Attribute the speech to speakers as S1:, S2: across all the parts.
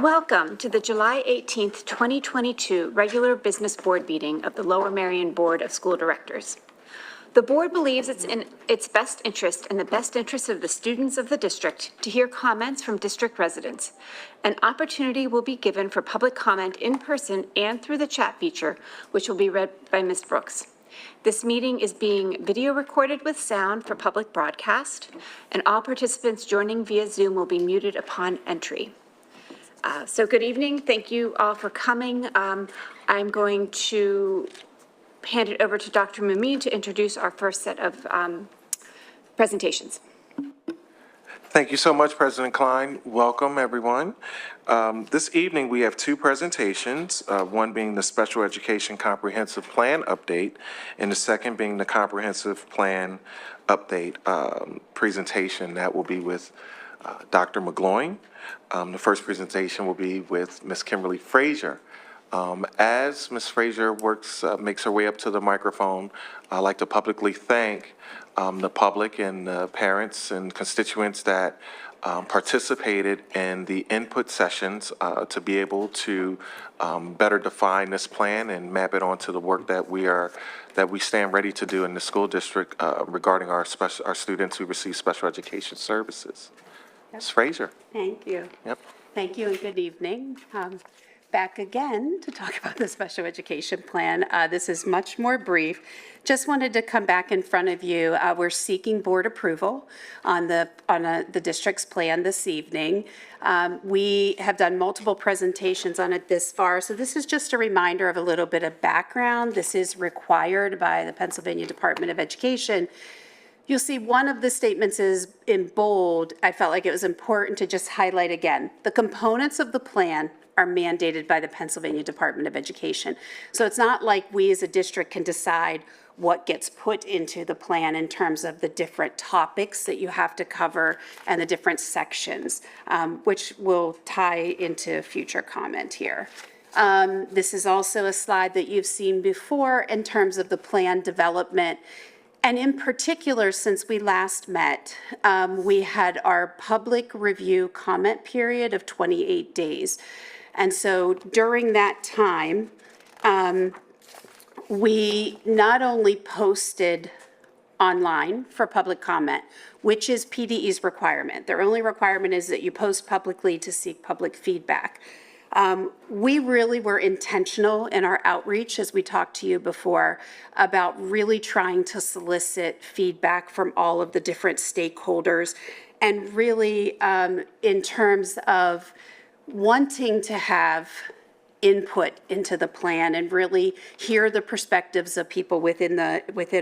S1: Welcome to the July 18th, 2022 regular business board meeting of the Lower Merion Board of School Directors. The board believes it's in its best interest and the best interest of the students of the district to hear comments from district residents. An opportunity will be given for public comment in person and through the chat feature, which will be read by Ms. Brooks. This meeting is being video recorded with sound for public broadcast, and all participants joining via Zoom will be muted upon entry. So good evening. Thank you all for coming. I'm going to hand it over to Dr. Mumeen to introduce our first set of presentations.
S2: Thank you so much, President Klein. Welcome, everyone. This evening, we have two presentations, one being the Special Education Comprehensive Plan update, and the second being the Comprehensive Plan update presentation. That will be with Dr. McGloin. The first presentation will be with Ms. Kimberly Frazier. As Ms. Frazier makes her way up to the microphone, I'd like to publicly thank the public and parents and constituents that participated in the input sessions to be able to better define this plan and map it onto the work that we stand ready to do in the school district regarding our students who receive special education services. Ms. Frazier.
S3: Thank you.
S2: Yep.
S3: Thank you and good evening. Back again to talk about the special education plan. This is much more brief. Just wanted to come back in front of you. We're seeking board approval on the district's plan this evening. We have done multiple presentations on it this far, so this is just a reminder of a little bit of background. This is required by the Pennsylvania Department of Education. You'll see one of the statements is in bold. I felt like it was important to just highlight again. The components of the plan are mandated by the Pennsylvania Department of Education. So it's not like we as a district can decide what gets put into the plan in terms of the different topics that you have to cover and the different sections, which will tie into future comment here. This is also a slide that you've seen before in terms of the plan development. And in particular, since we last met, we had our public review comment period of 28 days. And so during that time, we not only posted online for public comment, which is PDE's requirement. Their only requirement is that you post publicly to seek public feedback. We really were intentional in our outreach, as we talked to you before, about really trying to solicit feedback from all of the different stakeholders, and really in terms of wanting to have input into the plan and really hear the perspectives of people within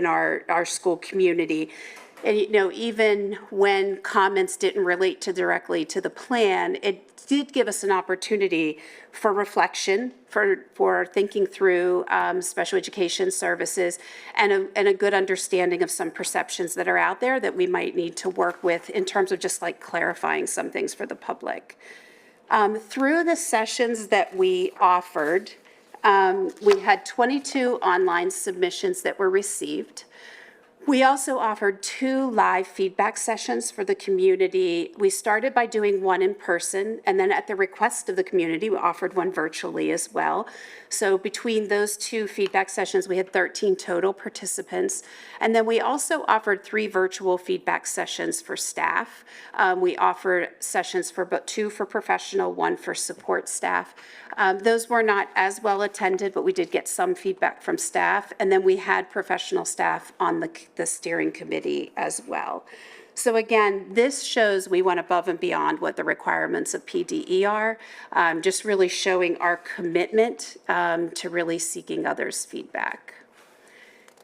S3: our school community. And, you know, even when comments didn't relate directly to the plan, it did give us an opportunity for reflection, for thinking through special education services, and a good understanding of some perceptions that are out there that we might need to work with in terms of just like clarifying some things for the public. Through the sessions that we offered, we had 22 online submissions that were received. We also offered 2 live feedback sessions for the community. We started by doing one in person, and then at the request of the community, we offered one virtually as well. So between those 2 feedback sessions, we had 13 total participants. And then we also offered 3 virtual feedback sessions for staff. We offered sessions for 2 for professional, 1 for support staff. Those were not as well attended, but we did get some feedback from staff. And then we had professional staff on the steering committee as well. So again, this shows we went above and beyond what the requirements of PDE are, just really showing our commitment to really seeking others' feedback.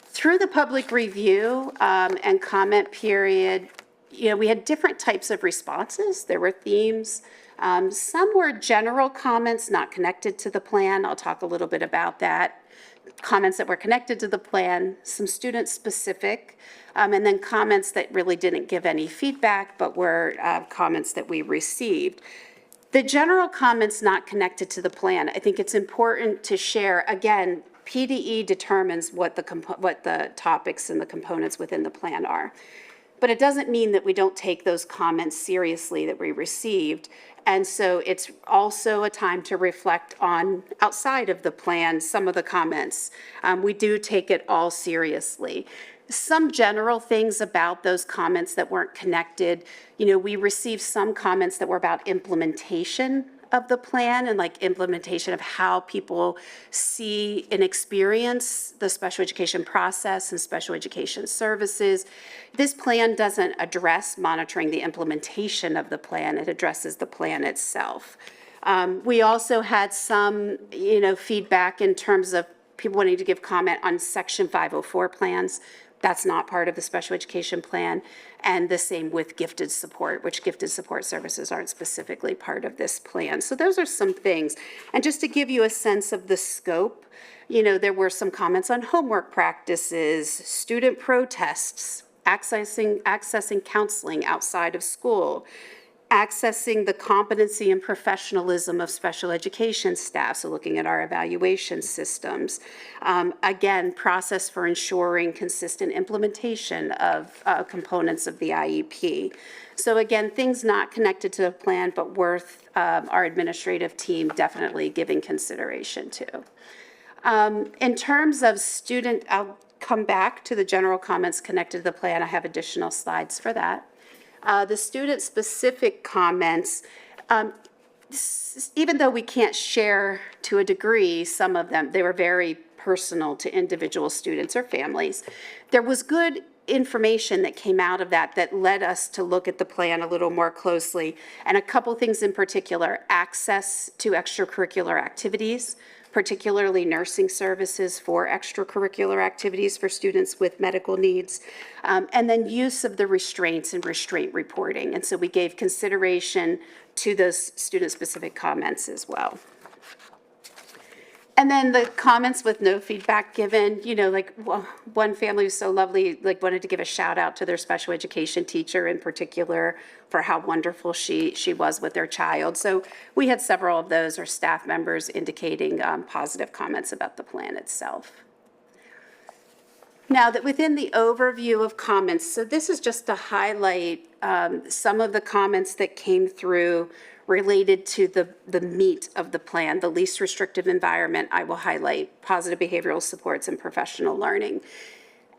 S3: Through the public review and comment period, you know, we had different types of responses. There were themes. Some were general comments not connected to the plan. I'll talk a little bit about that. Comments that were connected to the plan, some student specific, and then comments that really didn't give any feedback, but were comments that we received. The general comments not connected to the plan, I think it's important to share, again, PDE determines what the topics and the components within the plan are. But it doesn't mean that we don't take those comments seriously that we received. And so it's also a time to reflect on, outside of the plan, some of the comments. We do take it all seriously. Some general things about those comments that weren't connected, we received some comments that were about implementation of the plan and like implementation of how people see and experience the special education process and special education services. This plan doesn't address monitoring the implementation of the plan, it addresses the plan itself. We also had some, feedback in terms of people wanting to give comment on Section 504 plans. That's not part of the special education plan. And the same with gifted support, which gifted support services aren't specifically part of this plan. So those are some things. And just to give you a sense of the scope, there were some comments on homework practices, student protests, accessing counseling outside of school, accessing the competency and professionalism of special education staff, so looking at our evaluation systems. Again, process for ensuring consistent implementation of components of the IEP. So again, things not connected to the plan, but worth our administrative team definitely giving consideration to. In terms of student, I'll come back to the general comments connected to the plan. I have additional slides for that. The student-specific comments, even though we can't share to a degree some of them, they were very personal to individual students or families. There was good information that came out of that led us to look at the plan a little more closely. And a couple things in particular: access to extracurricular activities, particularly nursing services for extracurricular activities for students with medical needs, and then use of the restraints and restraint reporting. And so we gave consideration to those student-specific comments as well. And then the comments with no feedback given, one family was so lovely, wanted to give a shout out to their special education teacher in particular for how wonderful she was with their child. So we had several of those, or staff members indicating positive comments about the plan itself. Now, that within the overview of comments, so this is just to highlight some of the comments that came through related to the meat of the plan, the least restrictive environment. I will highlight positive behavioral supports and professional learning.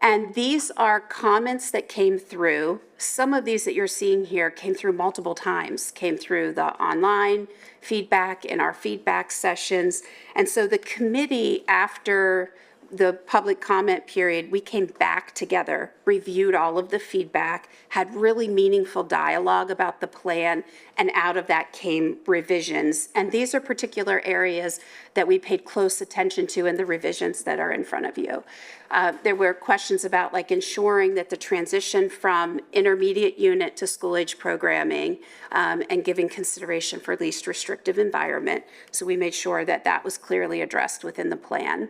S3: And these are comments that came through. Some of these that you're seeing here came through multiple times, came through the online feedback, in our feedback sessions. And so the committee, after the public comment period, we came back together, reviewed all of the feedback, had really meaningful dialogue about the plan, and out of that came revisions. And these are particular areas that we paid close attention to in the revisions that are in front of you. There were questions about ensuring that the transition from intermediate unit to school-age programming and giving consideration for least restrictive environment. So we made sure that that was clearly addressed within the plan.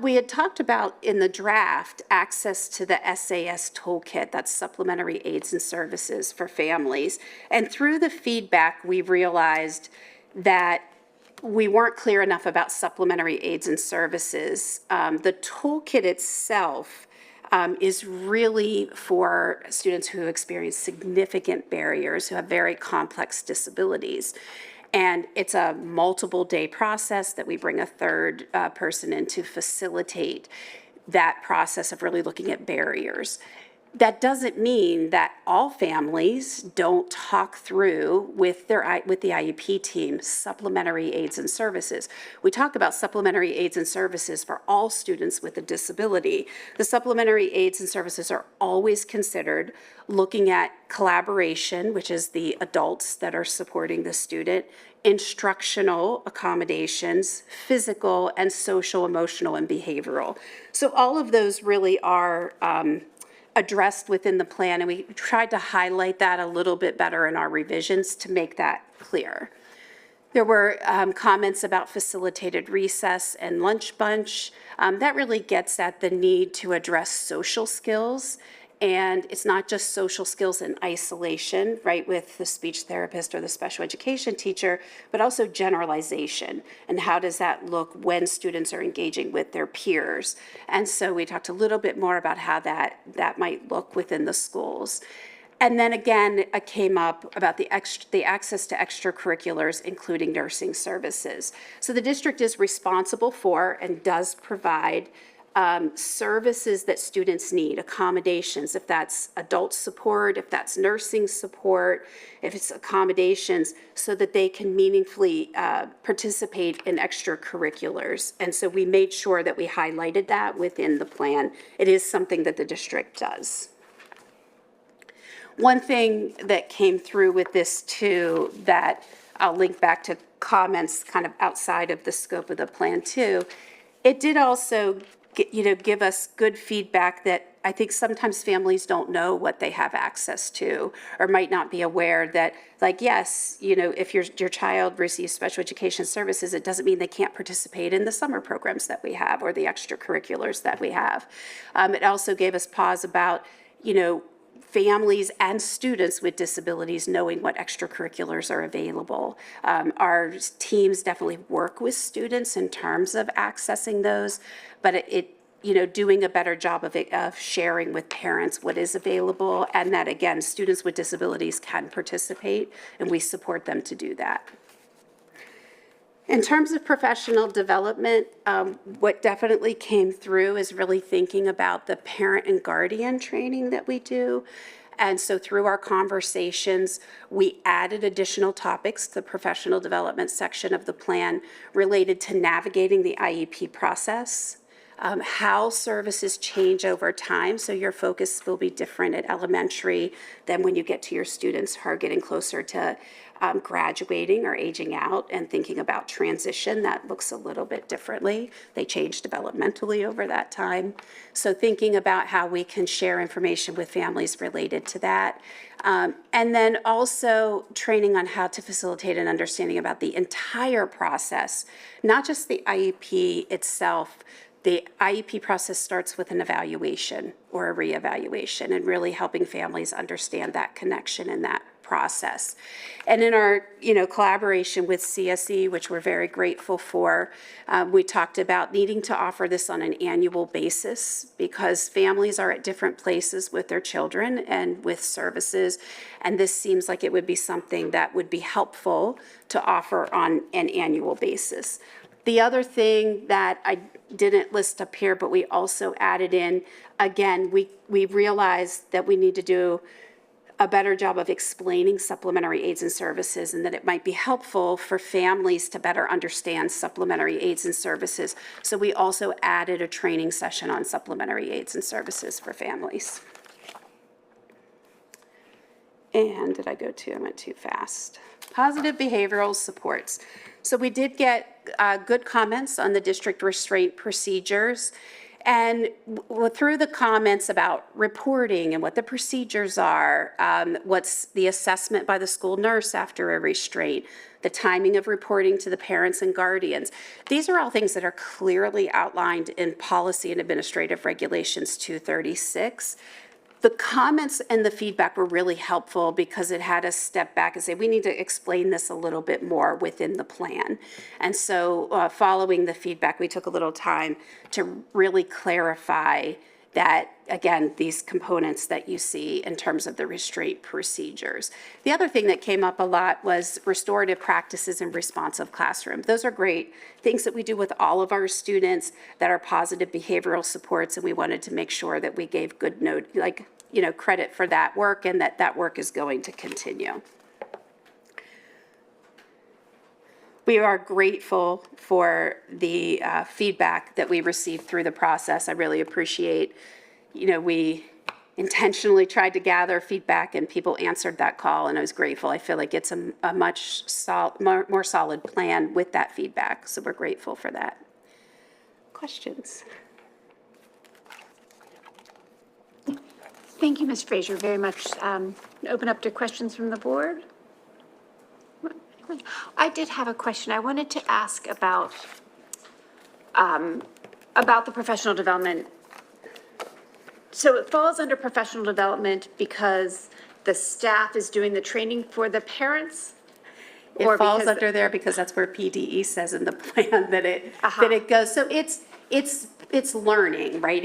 S3: We had talked about in the draft access to the SAS toolkit, that's supplementary aids and services for families. And through the feedback, we realized that we weren't clear enough about supplementary aids and services. The toolkit itself is really for students who experience significant barriers, who have very complex disabilities. And it's a multiple day process that we bring a third person in to facilitate that process of really looking at barriers. That doesn't mean that all families don't talk through with the IEP team supplementary aids and services. We talk about supplementary aids and services for all students with a disability. The supplementary aids and services are always considered looking at collaboration, which is the adults that are supporting the student, instructional accommodations, physical and social, emotional, and behavioral. So all of those really are addressed within the plan, and we tried to highlight that a little bit better in our revisions to make that clear. There were comments about facilitated recess and lunch bunch. That really gets at the need to address social skills. And it's not just social skills in isolation, right, with the speech therapist or the special education teacher, but also generalization. And how does that look when students are engaging with their peers? And so we talked a little bit more about how that might look within the schools. And then again, it came up about the access to extracurriculars, including nursing services. So the district is responsible for and does provide services that students need, accommodations, if that's adult support, if that's nursing support, if it's accommodations, so that they can meaningfully participate in extracurriculars. And so we made sure that we highlighted that within the plan. It is something that the district does. One thing that came through with this too, that I'll link back to comments kind of outside of the scope of the plan too, it did also give us good feedback that I think sometimes families don't know what they have access to, or might not be aware that, like, yes, if your child receives special education services, it doesn't mean they can't participate in the summer programs that we have or the extracurriculars that we have. It also gave us pause about, families and students with disabilities knowing what extracurriculars are available. Our teams definitely work with students in terms of accessing those, but doing a better job of sharing with parents what is available, and that, again, students with disabilities can participate, and we support them to do that. In terms of professional development, what definitely came through is really thinking about the parent and guardian training that we do. And so through our conversations, we added additional topics to the professional development section of the plan related to navigating the IEP process, how services change over time. So your focus will be different at elementary than when you get to your students who are getting closer to graduating or aging out and thinking about transition. That looks a little bit differently. They change developmentally over that time. So thinking about how we can share information with families related to that. And then also training on how to facilitate an understanding about the entire process, not just the IEP itself. The IEP process starts with an evaluation or a reevaluation, and really helping families understand that connection in that process. And in our, collaboration with CSE, which we're very grateful for, we talked about needing to offer this on an annual basis because families are at different places with their children and with services. And this seems like it would be something that would be helpful to offer on an annual basis. The other thing that I didn't list up here, but we also added in, again, we realized that we need to do a better job of explaining supplementary aids and services, and that it might be helpful for families to better understand supplementary aids and services. So we also added a training session on supplementary aids and services for families. And I went too fast. Positive behavioral supports. So we did get good comments on the district restraint procedures. And through the comments about reporting and what the procedures are, what's the assessment by the school nurse after a restraint, the timing of reporting to the parents and guardians. These are all things that are clearly outlined in Policy and Administrative Regulations 236. The comments and the feedback were really helpful because it had us step back and say, we need to explain this a little bit more within the plan. And so following the feedback, we took a little time to really clarify that, again, these components that you see in terms of the restraint procedures. The other thing that came up a lot was restorative practices in responsive classroom. Those are great things that we do with all of our students that are positive behavioral supports, and we wanted to make sure that we gave good credit for that work, and that work is going to continue. We are grateful for the feedback that we received through the process. I really appreciate, we intentionally tried to gather feedback and people answered that call, and I was grateful. I feel like it's a much more solid plan with that feedback, so we're grateful for that. Questions?
S1: Thank you, Ms. Frazier, very much. Open up to questions from the board. I did have a question. I wanted to ask about the professional development. So it falls under professional development because the staff is doing the training for the parents?
S3: It falls under there because that's where PDE says in the plan that it goes. So it's learning, right?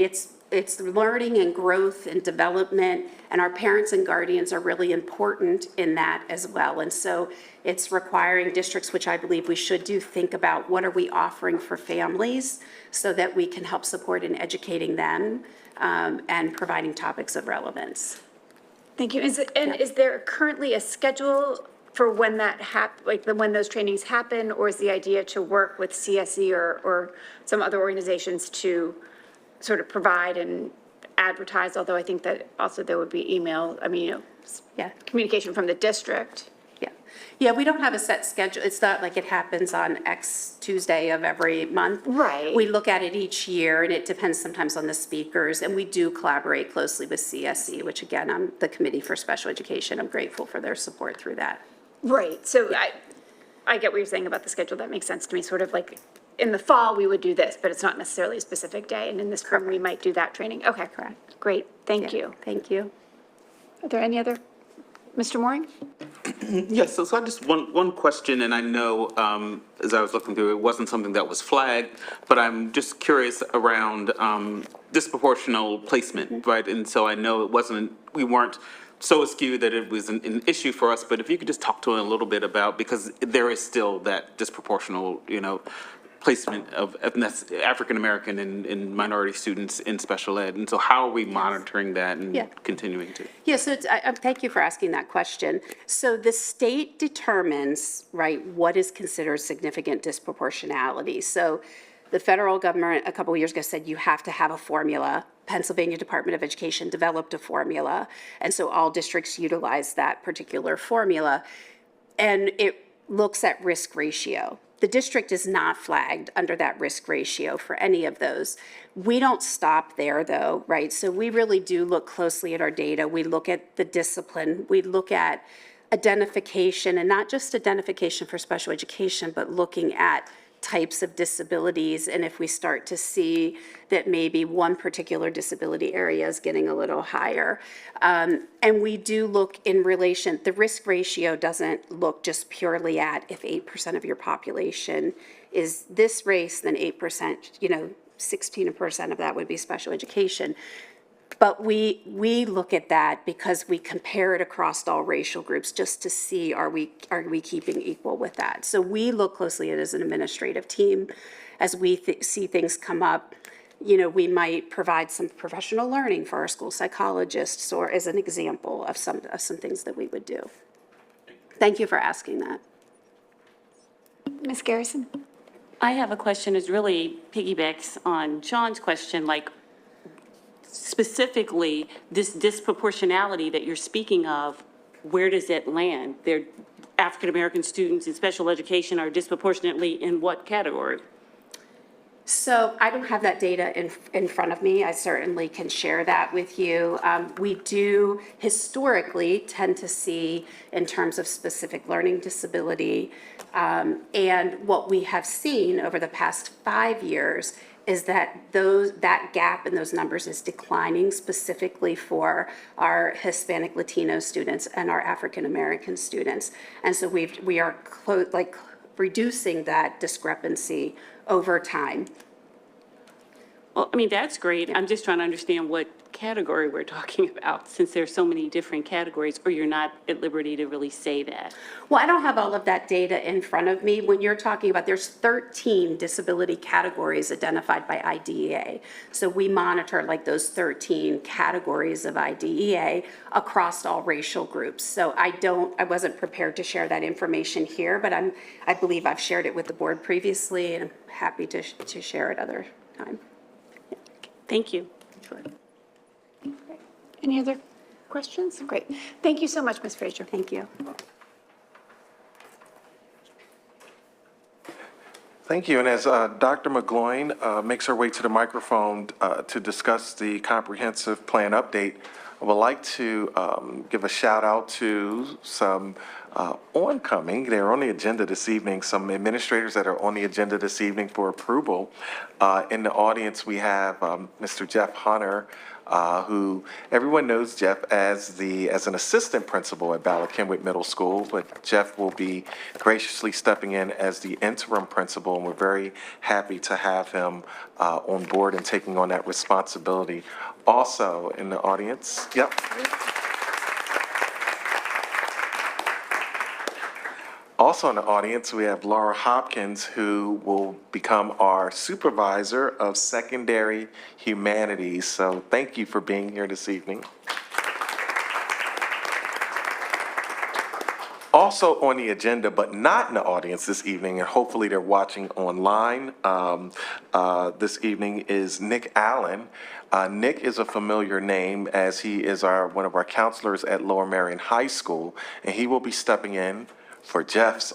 S3: it's learning and growth and development, and our parents and guardians are really important in that as well. And so it's requiring districts, which I believe we should do, think about what are we offering for families so that we can help support in educating them and providing topics of relevance.
S1: Thank you. Is there currently a schedule for when that when those trainings happen? Or is the idea to work with CSE or some other organizations to sort of provide and advertise? Although I think that also there would be email,
S3: Yeah.
S1: communication from the district.
S3: Yeah. Yeah, we don't have a set schedule. It's not like it happens on X Tuesday of every month.
S1: Right.
S3: We look at it each year, and it depends sometimes on the speakers, and we do collaborate closely with CSE, which again, I'm the Committee for Special Education. I'm grateful for their support through that.
S1: Right. So I get what you're saying about the schedule. That makes sense to me. Sort of like in the fall, we would do this, but it's not necessarily a specific day. And in the spring, we might do that training. Okay.
S3: Correct.
S1: Great. Thank
S3: Yeah.
S1: you.
S3: Thank you.
S1: Are there any other? Mr. Mooring?
S4: Yes, so I just, one question, and I know, as I was looking through, it wasn't something that was flagged, but I'm just curious around disproportional placement, right? And so I know we weren't so askew that it was an issue for us, but if you could just talk to it a little bit about, because there is still that disproportional, placement of African-American and minority students in special ed. And so how are we monitoring that and
S3: Yeah.
S4: continuing to?
S3: Yeah, so thank you for asking that question. So the state determines, right, what is considered significant disproportionality. So the federal government a couple of years ago said you have to have a formula. Pennsylvania Department of Education developed a formula, and so all districts utilize that particular formula. And it looks at risk ratio. The district is not flagged under that risk ratio for any of those. We don't stop there though, right? So we really do look closely at our data. We look at the discipline. We look at identification, and not just identification for special education, but looking at types of disabilities, and if we start to see that maybe one particular disability area is getting a little higher. And we do look in relation, the risk ratio doesn't look just purely at if 8% of your population is this race, then 8%, 16% of that would be special education. But we look at that because we compare it across all racial groups just to see, are we keeping equal with that? So we look closely at it as an administrative team. As we see things come up, we might provide some professional learning for our school psychologists, or as an example of some things that we would do. Thank you for asking that.
S1: Ms. Garrison?
S5: I have a question that really piggybacks on John's question, specifically this disproportionality that you're speaking of, where does it land? They're African-American students in special education are disproportionately in what category?
S3: So I don't have that data in front of me. I certainly can share that with you. We do historically tend to see in terms of specific learning disability. And what we have seen over the past 5 years is that that gap in those numbers is declining, specifically for our Hispanic Latino students and our African American students. And so we are reducing that discrepancy over time.
S5: Well, that's great. I'm just trying to understand what category we're talking about, since there's so many different categories, or you're not at liberty to really say that.
S3: Well, I don't have all of that data in front of me. When you're talking about, there's 13 disability categories identified by IDEA. So we monitor those 13 categories of IDEA across all racial groups. So I wasn't prepared to share that information here, but I believe I've shared it with the board previously, and I'm happy to share it other time.
S5: Thank you.
S3: Sure.
S1: Any other questions? Great. Thank you so much, Ms. Frazier.
S3: Thank you.
S2: Thank you. And as Dr. McGloin makes her way to the microphone to discuss the comprehensive plan update, I would like to give a shout out to some oncoming. They're on the agenda this evening, some administrators that are on the agenda this evening for approval. In the audience, we have Mr. Jeff Hunter, who everyone knows Jeff as an assistant principal at Bala Kenwood Middle School, but Jeff will be graciously stepping in as the interim principal, and we're very happy to have him on board and taking on that responsibility. Also in the audience, yep. Also in the audience, we have Laura Hopkins, who will become our supervisor of secondary humanities. So thank you for being here this evening. Also on the agenda, but not in the audience this evening, and hopefully they're watching online this evening, is Nick Allen. Nick is a familiar name as he is one of our counselors at Lower Merion High School, and he will be stepping in for Jeff's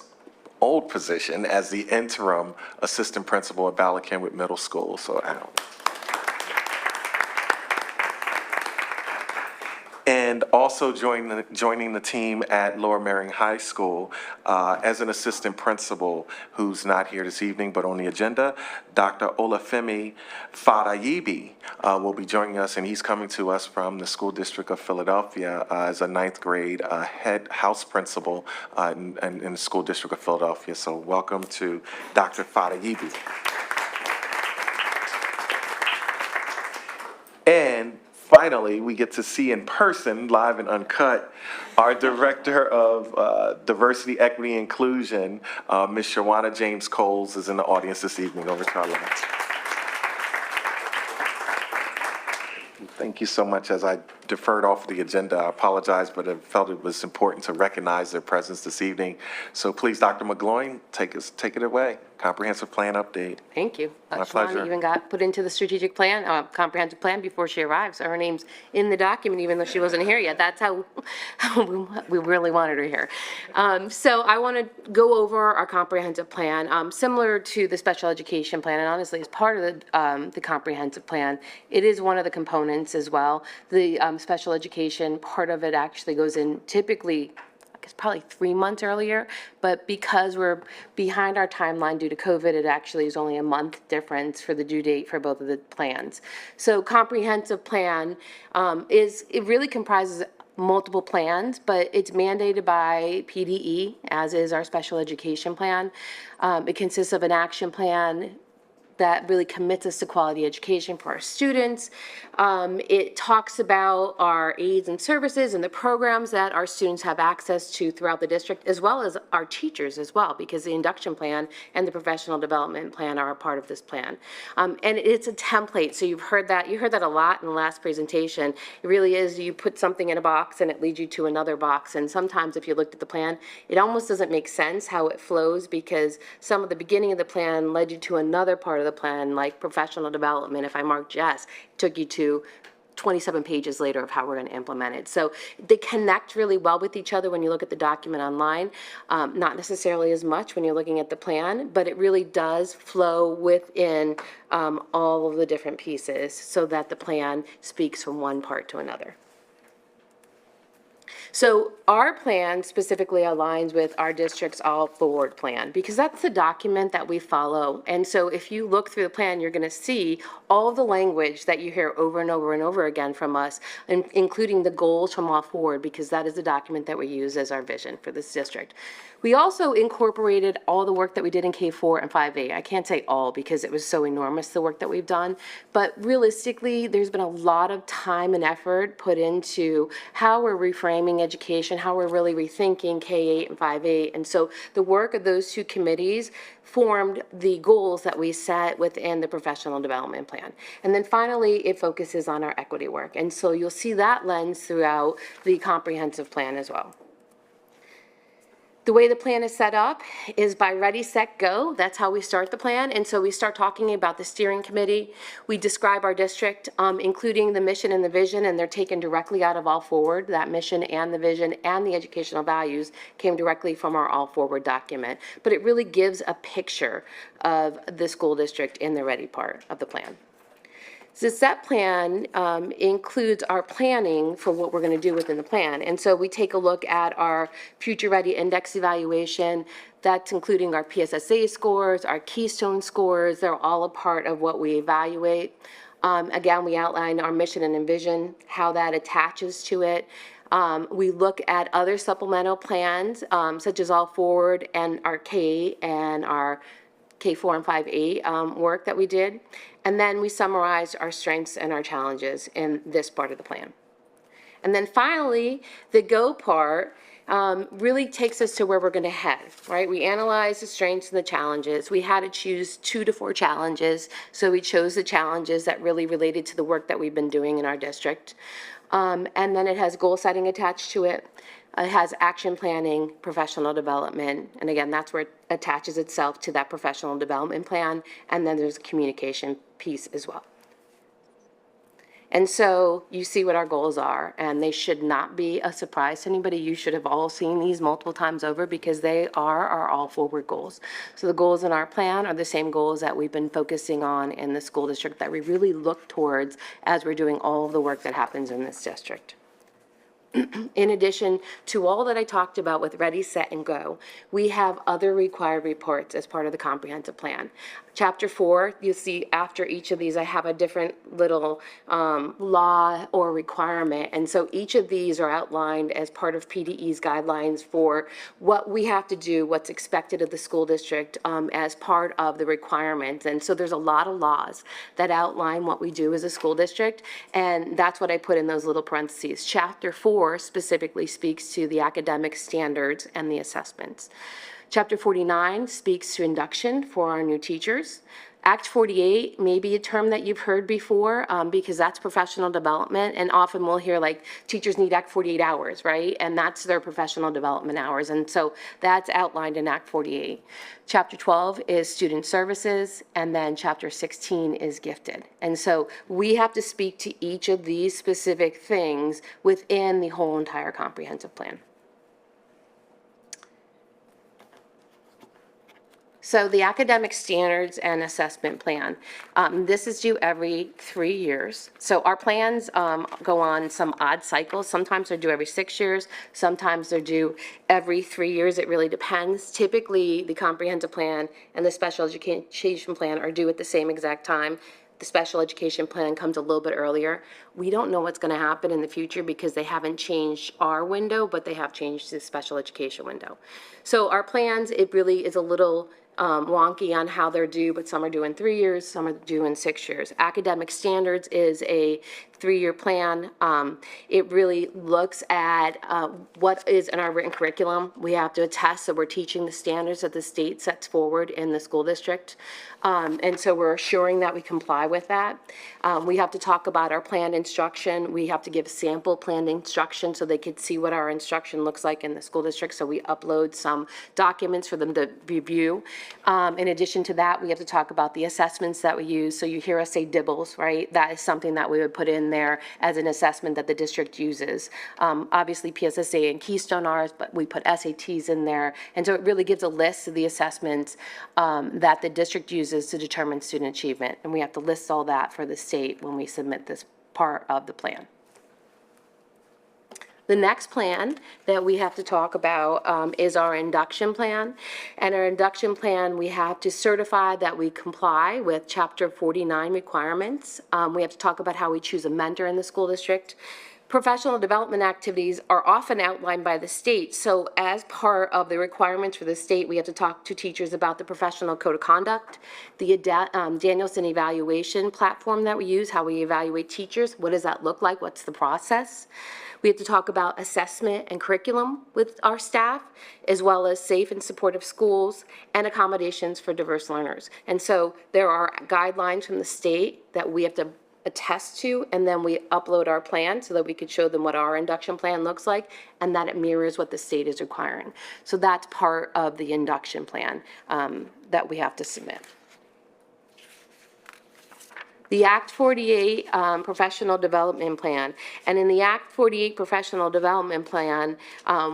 S2: old position as the interim assistant principal at Bala Kenwood Middle School. So, Al. And also joining the team at Lower Merion High School as an assistant principal, who's not here this evening but on the agenda, Dr. Olafemi Fadayibi will be joining us, and he's coming to us from the School District of Philadelphia as a ninth grade head house principal in the School District of Philadelphia. So welcome to Dr. Fadayibi. And finally, we get to see in person, live and uncut, our Director of Diversity, Equity, and Inclusion, Ms. Shawana James Coles, is in the audience this evening. Over to our left. Thank you so much. As I deferred off the agenda, I apologize, but I felt it was important to recognize their presence this evening. So please, Dr. McGloin, take it away. Comprehensive plan update.
S6: Thank you.
S2: My
S6: Shawana
S2: pleasure.
S6: even got put into the strategic plan, comprehensive plan before she arrived. So her name's in the document, even though she wasn't here yet. That's how we really wanted her here. So I want to go over our comprehensive plan, similar to the special education plan. And honestly, as part of the comprehensive plan, it is one of the components as well. The special education part of it actually goes in typically, it's probably 3 months earlier, but because we're behind our timeline due to COVID, it actually is only a month difference for the due date for both of the plans. So comprehensive plan it really comprises multiple plans, but it's mandated by PDE, as is our special education plan. It consists of an action plan that really commits us to quality education for our students. It talks about our aids and services and the programs that our students have access to throughout the district, as well as our teachers as well, because the induction plan and the professional development plan are a part of this plan. And it's a template, so you heard that a lot in the last presentation. It really is, you put something in a box and it leads you to another box, and sometimes if you looked at the plan, it almost doesn't make sense how it flows, because some of the beginning of the plan led you to another part of the plan, like professional development. If I marked yes, it took you to 27 pages later of how we're going to implement it. So they connect really well with each other when you look at the document online. Not necessarily as much when you're looking at the plan, but it really does flow within all of the different pieces so that the plan speaks from one part to another. So our plan specifically aligns with our district's All Forward plan, because that's the document that we follow. And so if you look through the plan, you're going to see all of the language that you hear over and over and over again from us, including the goals from All Forward, because that is the document that we use as our vision for this district. We also incorporated all the work that we did in K4 and 5A. I can't say all because it was so enormous, the work that we've done, but realistically, there's been a lot of time and effort put into how we're reframing education, how we're really rethinking K8 and 5A. And so the work of those two committees formed the goals that we set within the professional development plan. And then finally, it focuses on our equity work. And so you'll see that lens throughout the comprehensive plan as well. The way the plan is set up is by ready, set, go. That's how we start the plan. And so we start talking about the steering committee. We describe our district, including the mission and the vision, and they're taken directly out of All Forward. That mission and the vision and the educational values came directly from our All Forward document. But it really gives a picture of the school district in the ready part of the plan. The SET plan includes our planning for what we're going to do within the plan. And so we take a look at our Future Ready Index evaluation. That's including our PSSA scores, our Keystone scores. They're all a part of what we evaluate. Again, we outline our mission and vision, how that attaches to it. We look at other supplemental plans, such as All Forward and our K and our K4 and 5A work that we did. And then we summarize our strengths and our challenges in this part of the plan. And then finally, the go part really takes us to where we're going to head, right? We analyze the strengths and the challenges. We had to choose 2 to 4 challenges, so we chose the challenges that really related to the work that we've been doing in our district. And then it has goal setting attached to it. It has action planning, professional development, and again, that's where it attaches itself to that professional development plan, and then there's a communication piece as well. And so you see what our goals are, and they should not be a surprise to anybody. You should have all seen these multiple times over because they are our all forward goals. So the goals in our plan are the same goals that we've been focusing on in the school district that we really look towards as we're doing all of the work that happens in this district. In addition to all that I talked about with Ready, Set, and Go, we have other required reports as part of the comprehensive plan. Chapter 4, you'll see after each of these, I have a different little law or requirement. And so each of these are outlined as part of PDE's guidelines for what we have to do, what's expected of the school district as part of the requirements. And so there's a lot of laws that outline what we do as a school district. And that's what I put in those little parentheses. Chapter 4 specifically speaks to the academic standards and the assessments. Chapter 49 speaks to induction for our new teachers. Act 48 may be a term that you've heard before because that's professional development, and often we'll hear like teachers need Act 48 hours, right? And that's their professional development hours, and so that's outlined in Act 48. Chapter 12 is student services, and then Chapter 16 is gifted. And so we have to speak to each of these specific things within the whole entire comprehensive plan. So the academic standards and assessment plan, this is due every 3 years. So our plans go on some odd cycles. Sometimes they're due every 6 years. Sometimes they're due every 3 years. It really depends. Typically, the comprehensive plan and the special education plan are due at the same exact time. The special education plan comes a little bit earlier. We don't know what's going to happen in the future because they haven't changed our window, but they have changed the special education window. So our plans, it really is a little wonky on how they're due, but some are due in 3 years, some are due in 6 years. Academic standards is a 3-year plan. It really looks at what is in our written curriculum. We have to attest that we're teaching the standards that the state sets forward in the school district. And so we're assuring that we comply with that. We have to talk about our planned instruction. We have to give sample planned instruction so they could see what our instruction looks like in the school district. So we upload some documents for them to review. In addition to that, we have to talk about the assessments that we use. So you hear us say DIBELS, right? That is something that we would put in there as an assessment that the district uses. Obviously PSSA and Keystone are, but we put SATs in there. And so it really gives a list of the assessments that the district uses to determine student achievement. And we have to list all that for the state when we submit this part of the plan. The next plan that we have to talk about is our induction plan. And our induction plan, we have to certify that we comply with Chapter 49 requirements. We have to talk about how we choose a mentor in the school district. Professional development activities are often outlined by the state. So as part of the requirements for the state, we have to talk to teachers about the professional code of conduct, the Danielson evaluation platform that we use, how we evaluate teachers. What does that look like? What's the process? We have to talk about assessment and curriculum with our staff, as well as safe and supportive schools and accommodations for diverse learners. And so there are guidelines from the state that we have to attest to, and then we upload our plan so that we could show them what our induction plan looks like and that it mirrors what the state is requiring. So that's part of the induction plan that we have to submit. the Act 48 Professional Development Plan. And in the Act 48 Professional Development Plan,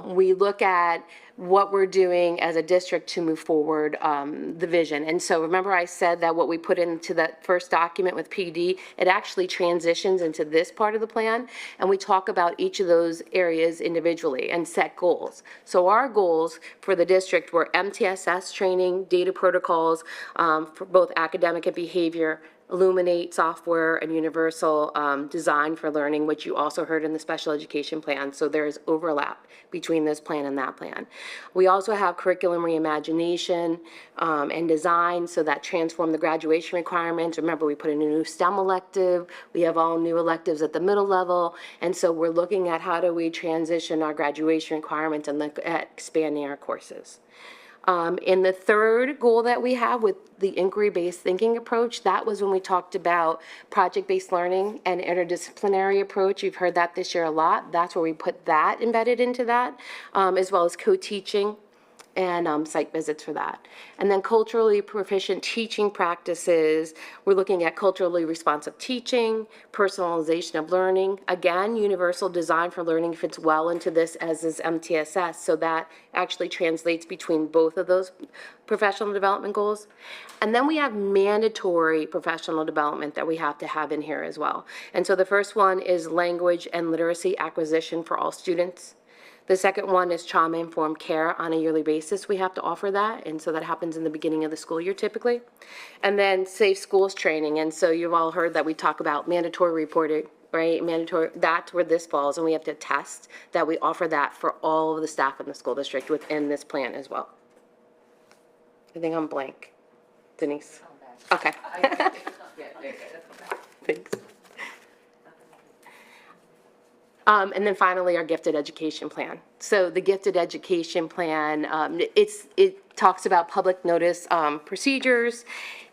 S6: we look at what we're doing as a district to move forward the vision. And so remember I said that what we put into that first document with PD, it actually transitions into this part of the plan, and we talk about each of those areas individually and set goals. So our goals for the district were MTSS training, data protocols for both academic and behavior, Illuminate software, and universal design for learning, which you also heard in the special education plan. So there is overlap between this plan and that plan. We also have curriculum reimagination and design, so that transform the graduation requirements. Remember, we put in a new STEM elective. We have all new electives at the middle level. And so we're looking at how do we transition our graduation requirements and look at expanding our courses. In the third goal that we have with the inquiry-based thinking approach, that was when we talked about project-based learning and interdisciplinary approach. You've heard that this year a lot. That's where we put that embedded into that, as well as co-teaching and site visits for that. And then culturally proficient teaching practices, we're looking at culturally responsive teaching, personalization of learning. Again, universal design for learning fits well into this, as is MTSS, so that actually translates between both of those professional development goals. And then we have mandatory professional development that we have to have in here as well. And so the first one is language and literacy acquisition for all students. The second one is trauma-informed care on a yearly basis. We have to offer that, and so that happens in the beginning of the school year typically. And then safe schools training, and so you've all heard that we talk about mandatory reporting, right? Mandatory, that's where this falls, and we have to test that we offer that for all of the staff in the school district within this plan as well. I think I'm blank. Denise? Okay. Thanks. And then finally, our gifted education plan. So the gifted education plan, it talks about public notice procedures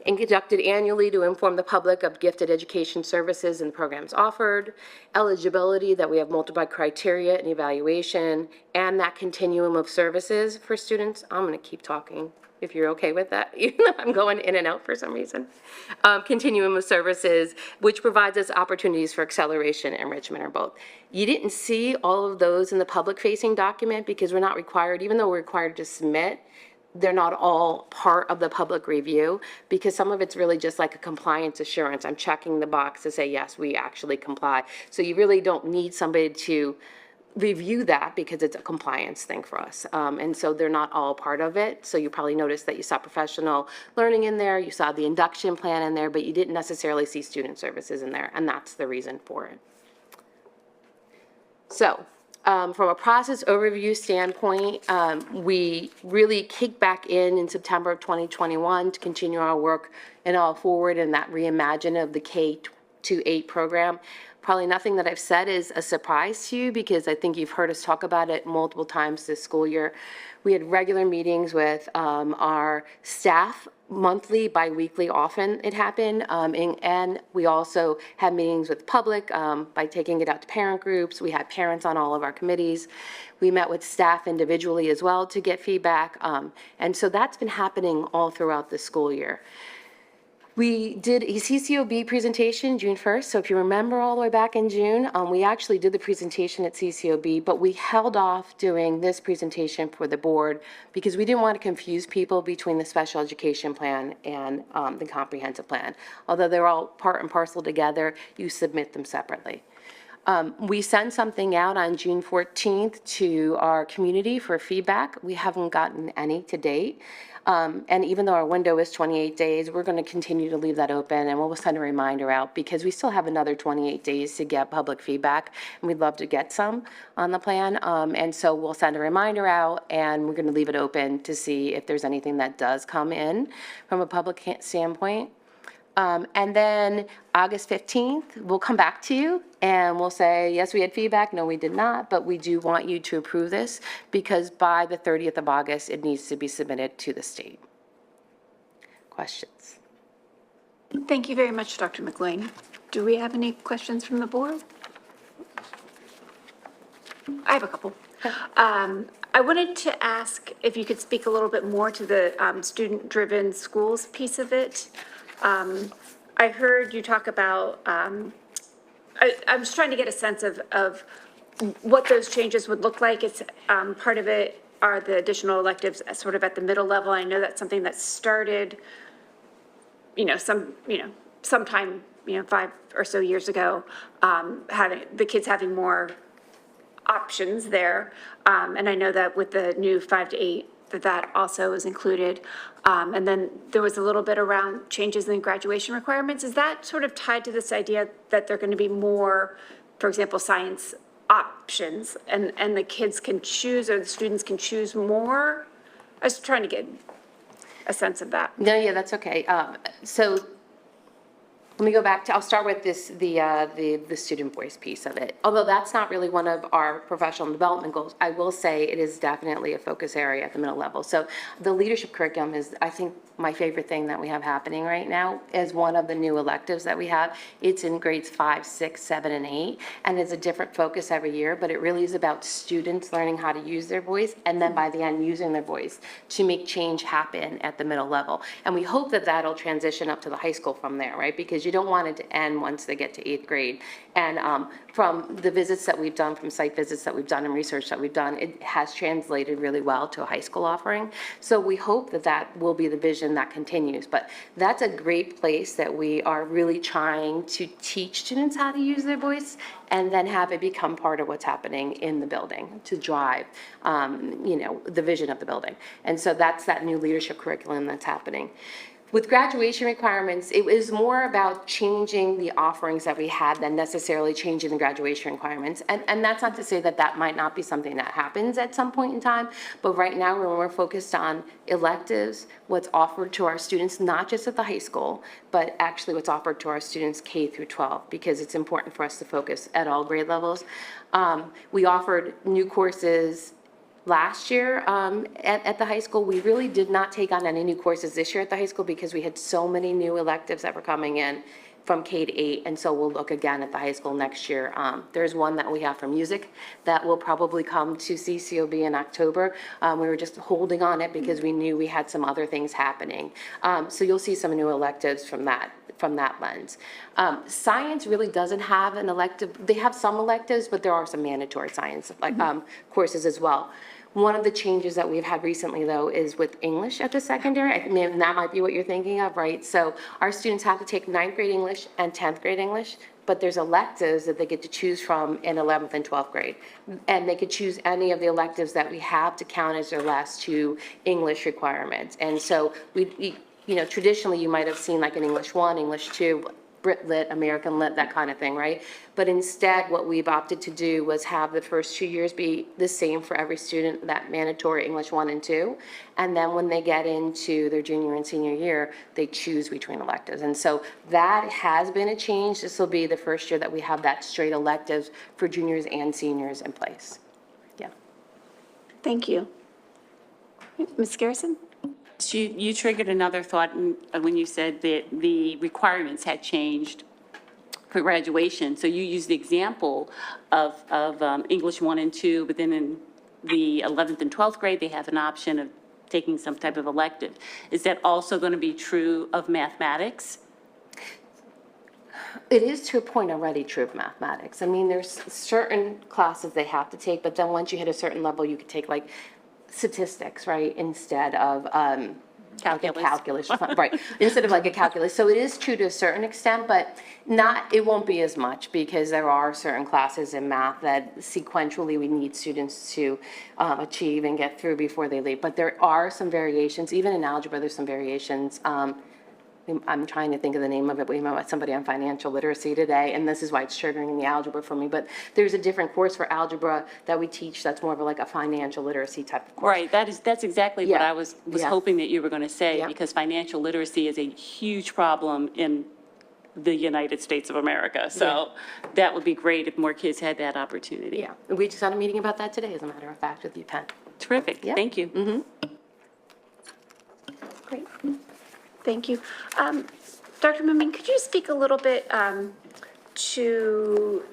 S6: and conducted annually to inform the public of gifted education services and programs offered, eligibility, that we have multiple criteria and evaluation, and that continuum of services for students. I'm going to keep talking if you're okay with that, even though I'm going in and out for some reason. Continuum of services, which provides us opportunities for acceleration, enrichment, or both. You didn't see all of those in the public-facing document because we're not required, even though we're required to submit, they're not all part of the public review, because some of it's really just like a compliance assurance. I'm checking the box to say, yes, we actually comply. So you really don't need somebody to review that because it's a compliance thing for us. And so they're not all part of it. So you probably noticed that you saw professional learning in there, you saw the induction plan in there, but you didn't necessarily see student services in there, and that's the reason for it. So, from a process overview standpoint, we really kicked back in September of 2021 to continue our work and all forward in that reimagine of the K-8 program. Probably nothing that I've said is a surprise to you because I think you've heard us talk about it multiple times this school year. We had regular meetings with our staff, monthly, bi-weekly, often it happened, and we also had meetings with public by taking it out to parent groups. We had parents on all of our committees. We met with staff individually as well to get feedback, and so that's been happening all throughout the school year. We did a CCOB presentation June 1st, so if you remember all the way back in June, we actually did the presentation at CCOB, but we held off doing this presentation for the board because we didn't want to confuse people between the special education plan and the comprehensive plan. Although they're all part and parcel together, you submit them separately. We sent something out on June 14th to our community for feedback. We haven't gotten any to date. And even though our window is 28 days, we're going to continue to leave that open, and we'll send a reminder out because we still have another 28 days to get public feedback, and we'd love to get some on the plan. And so we'll send a reminder out, and we're going to leave it open to see if there's anything that does come in from a public standpoint. And then August 15th, we'll come back to you and we'll say, yes, we had feedback, no, we did not, but we do want you to approve this because by the 30th of August, it needs to be submitted to the state. Questions?
S1: Thank you very much, Dr. McLean. Do we have any questions from the board? I have a couple. I wanted to ask if you could speak a little bit more to the student-driven schools piece of it. I heard you talk about, I'm just trying to get a sense of what those changes would look like. It's, part of it are the additional electives sort of at the middle level. I know that's something that started, sometime, 5 or so years ago, having, the kids having more options there. And I know that with the new 5 to 8, that also is included. And then there was a little bit around changes in graduation requirements. Is that sort of tied to this idea that there are going to be more, for example, science options and the kids can choose, or the students can choose more? I was trying to get a sense of that.
S6: No, yeah, that's okay. So let me go back to, I'll start with this, the student voice piece of it. Although that's not really one of our professional development goals, I will say it is definitely a focus area at the middle level. So the leadership curriculum is, I think, my favorite thing that we have happening right now is one of the new electives that we have. It's in grades 5, 6, 7, and 8, and it's a different focus every year, but it really is about students learning how to use their voice, and then by the end, using their voice to make change happen at the middle level. And we hope that that'll transition up to the high school from there, right? Because you don't want it to end once they get to 8th grade. And from the visits that we've done, from site visits that we've done and research that we've done, it has translated really well to a high school offering. So we hope that that will be the vision that continues. But that's a great place that we are really trying to teach students how to use their voice and then have it become part of what's happening in the building to drive, the vision of the building. And so that's that new leadership curriculum that's happening. With graduation requirements, it was more about changing the offerings that we had than necessarily changing the graduation requirements. And that's not to say that that might not be something that happens at some point in time, but right now we're more focused on electives, what's offered to our students, not just at the high school, but actually what's offered to our students K through 12, because it's important for us to focus at all grade levels. We offered new courses last year at the high school. We really did not take on any new courses this year at the high school because we had so many new electives that were coming in from K to 8, and so we'll look again at the high school next year. There's one that we have for music that will probably come to CCOB in October. We were just holding on it because we knew we had some other things happening. So you'll see some new electives from that lens. Science really doesn't have an elective. They have some electives, but there are some mandatory science courses as well. One of the changes that we've had recently, though, is with English at the secondary. I mean, that might be what you're thinking of, right? So our students have to take 9th grade English and 10th grade English, but there's electives that they get to choose from in 11th and 12th grade. And they could choose any of the electives that we have to count as their last 2 English requirements. And so we traditionally you might have seen like an English 1, English 2, Brit Lit, American Lit, that kind of thing, right? But instead, what we've opted to do was have the first 2 years be the same for every student, that mandatory English 1 and 2. And then when they get into their junior and senior year, they choose between electives. And so that has been a change. This will be the first year that we have that straight electives for juniors and seniors in place. Yeah.
S1: Thank you. Ms. Garrison?
S5: You triggered another thought when you said that the requirements had changed for graduation. So you used the example of English 1 and 2, but then in the 11th and 12th grade, they have an option of taking some type of elective. Is that also going to be true of mathematics?
S6: It is to a point already true of mathematics. I mean, there's certain classes they have to take, but then once you hit a certain level, you could take like statistics, right, instead of calculus, right, instead of like a calculus. So it is true to a certain extent, but it won't be as much because there are certain classes in math that sequentially we need students to achieve and get through before they leave. But there are some variations, even in algebra, there's some variations. I'm trying to think of the name of it. We met with somebody on financial literacy today, and this is why it's triggering the algebra for me. But there's a different course for algebra that we teach that's more of like a financial literacy type of course.
S5: Right, that's exactly what
S6: Yeah.
S5: I was
S6: Yeah.
S5: hoping that you were going to say,
S6: Yeah.
S5: because financial literacy is a huge problem in the United States of America. So that would be great if more kids had that opportunity.
S6: Yeah, we just had a meeting about that today, as a matter of fact, with UPenn.
S5: Terrific,
S6: Yeah.
S5: thank you.
S1: Great. Thank you. Dr. Mumin, could you speak a little bit to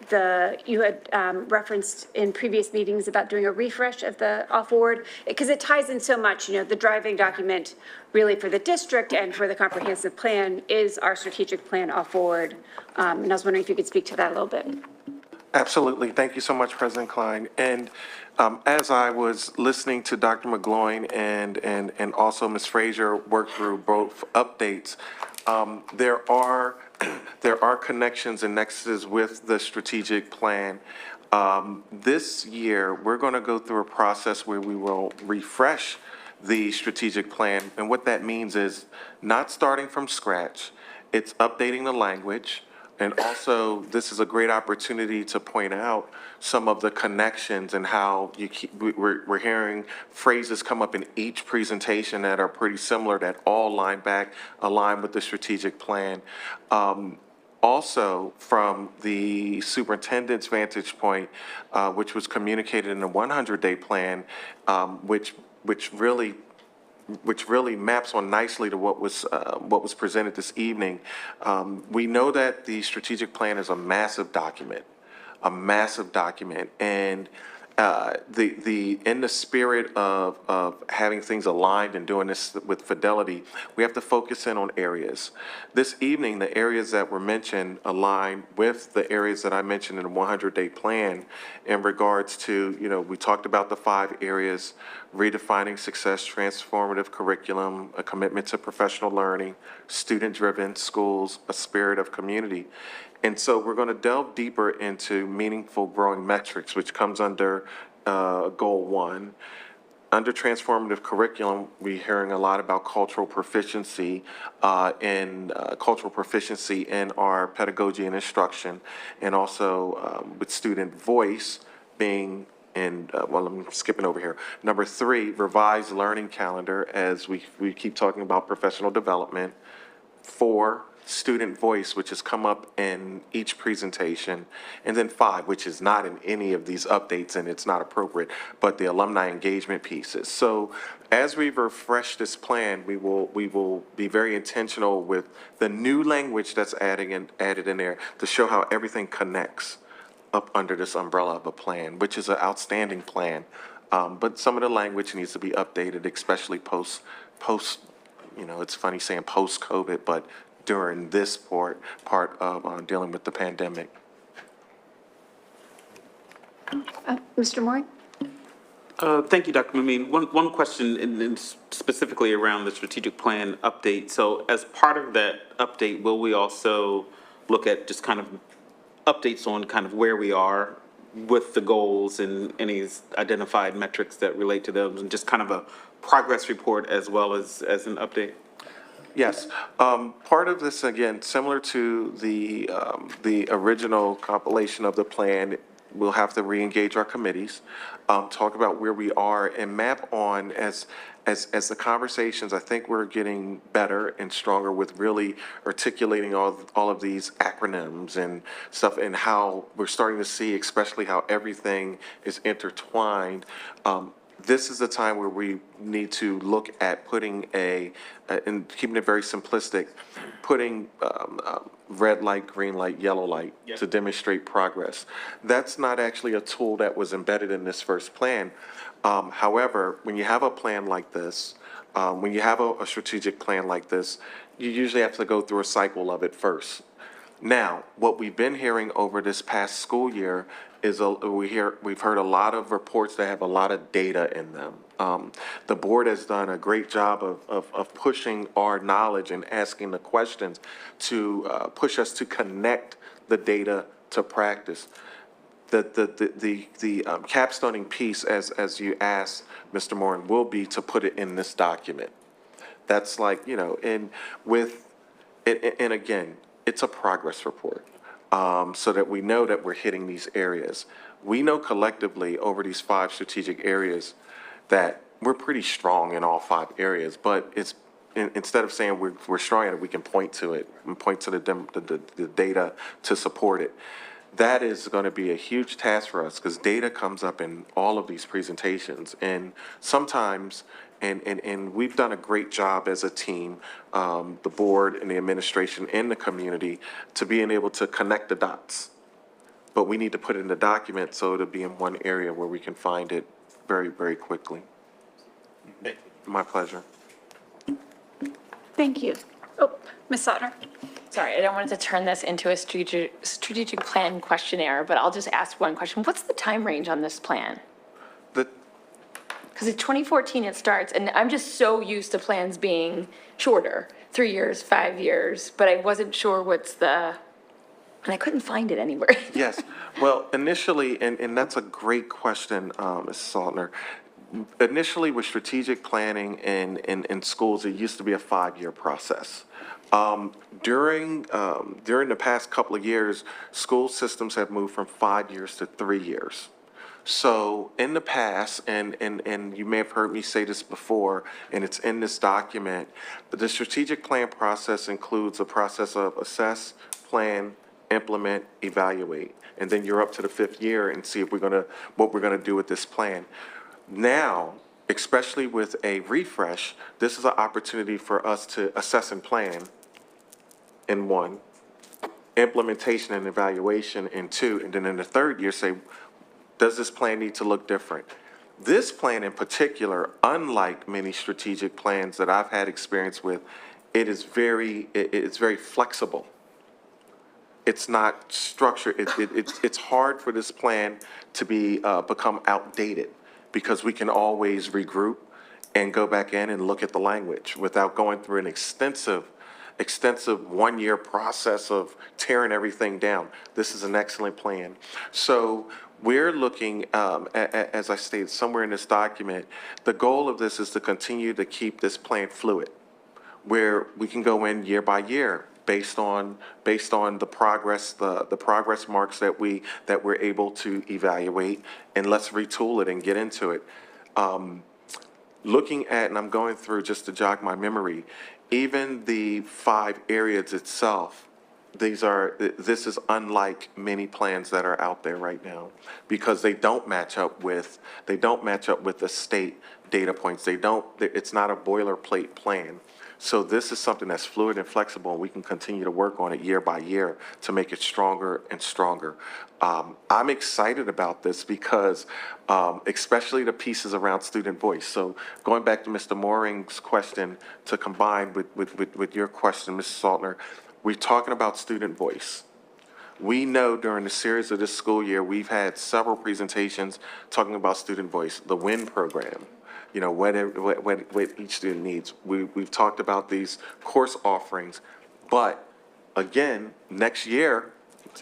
S1: you had referenced in previous meetings about doing a refresh of the off-board, because it ties in so much, the driving document really for the district and for the comprehensive plan is our strategic plan off-board. And I was wondering if you could speak to that a little bit.
S2: Absolutely. Thank you so much, President Klein. And as I was listening to Dr. McGloin and also Ms. Frazier work through both updates, there are there are connections and nexuses with the strategic plan. This year, we're going to go through a process where we will refresh the strategic plan. And what that means is not starting from scratch. It's updating the language. And also, this is a great opportunity to point out some of the connections and how we're hearing phrases come up in each presentation that are pretty similar, that all align with the strategic plan. Also, from the superintendent's vantage point, which was communicated in the 100-day plan, which really maps on nicely to what was presented this evening. We know that the strategic plan is a massive document, and in the spirit of having things aligned and doing this with fidelity, we have to focus in on areas. This evening, the areas that were mentioned align with the areas that I mentioned in the 100-day plan in regards to, we talked about the 5 areas: redefining success, transformative curriculum, a commitment to professional learning, student-driven schools, a spirit of community. And so we're going to delve deeper into meaningful growing metrics, which comes under Goal 1. Under transformative curriculum, we're hearing a lot about cultural proficiency in our pedagogy and instruction, and also with student voice being I'm skipping over here. Number 3, revised learning calendar, as we keep talking about professional development. 4, student voice, which has come up in each presentation. And then 5, which is not in any of these updates and it's not appropriate, but the alumni engagement pieces. So as we refresh this plan, we will be very intentional with the new language that's added in there to show how everything connects up under this umbrella of a plan, which is an outstanding plan. But some of the language needs to be updated, especially post, it's funny saying post-COVID, but during this part of dealing with the pandemic.
S1: Mr. Moore?
S4: Thank you, Dr. Mamine. One question specifically around the strategic plan update. So as part of that update, will we also look at just kind of updates on kind of where we are with the goals and any identified metrics that relate to those, and just kind of a progress report as well as an update?
S2: Yes, part of this, again, similar to the original compilation of the plan, we'll have to re-engage our committees, talk about where we are, and map on as the conversations. I think we're getting better and stronger with really articulating all of these acronyms and stuff, and how we're starting to see, especially how everything is intertwined. This is the time where we need to look at putting and keeping it very simplistic, putting red light, green light, yellow light to demonstrate progress. That's not actually a tool that was embedded in this first plan. However, when you have a plan like this, when you have a strategic plan like this, you usually have to go through a cycle of it first. Now, what we've been hearing over this past school year is we've heard a lot of reports that have a lot of data in them. The board has done a great job of pushing our knowledge and asking the questions to push us to connect the data to practice. The capstoning piece, as you asked, Mr. Moore, will be to put it in this document. That's like, and again, it's a progress report, so that we know that we're hitting these areas. We know collectively over these 5 strategic areas that we're pretty strong in all 5 areas, but instead of saying we're strong at it, we can point to it and point to the data to support it. That is going to be a huge task for us, because data comes up in all of these presentations, and sometimes And we've done a great job as a team, the board and the administration and the community, to being able to connect the dots. But we need to put it in the document so it'll be in one area where we can find it very, very quickly. My pleasure.
S1: Thank you. Oh, Ms. Sauter.
S7: Sorry, I don't want to turn this into a strategic plan questionnaire, but I'll just ask one question. What's the time range on this plan?
S2: The,
S7: Because in 2014 it starts, and I'm just so used to plans being shorter, 3 years, 5 years, but I wasn't sure and I couldn't find it anywhere.
S2: yes, well, initially, and that's a great question, Ms. Saltner. Initially, with strategic planning in schools, it used to be a 5-year process. During the past couple of years, school systems have moved from 5 years to 3 years. So in the past, and you may have heard me say this before, and it's in this document, but the strategic plan process includes a process of assess, plan, implement, evaluate. And then you're up to the 5th year and see if what we're gonna do with this plan. Now, especially with a refresh, this is an opportunity for us to assess and plan in 1, implementation and evaluation in 2, and then in the 3rd year, say, does this plan need to look different? This plan in particular, unlike many strategic plans that I've had experience with, it's very flexible. It's not structured. It's hard for this plan to become outdated because we can always regroup and go back in and look at the language without going through an extensive 1-year process of tearing everything down. This is an excellent plan. So we're looking, as I stated somewhere in this document, the goal of this is to continue to keep this plan fluid, where we can go in year by year based on the progress, the progress marks that we're able to evaluate, and let's retool it and get into it. Looking at, and I'm going through just to jog my memory, even the 5 areas itself, this is unlike many plans that are out there right now, because they don't match up with the state data points. It's not a boilerplate plan. So this is something that's fluid and flexible, and we can continue to work on it year by year to make it stronger and stronger. I'm excited about this because, especially the pieces around student voice. So going back to Mr. Mooring's question to combine with your question, Mrs. Saltner, we're talking about student voice. We know during the series of this school year, we've had several presentations talking about student voice, the WIN program, what each student needs. We've talked about these course offerings, but again, next year,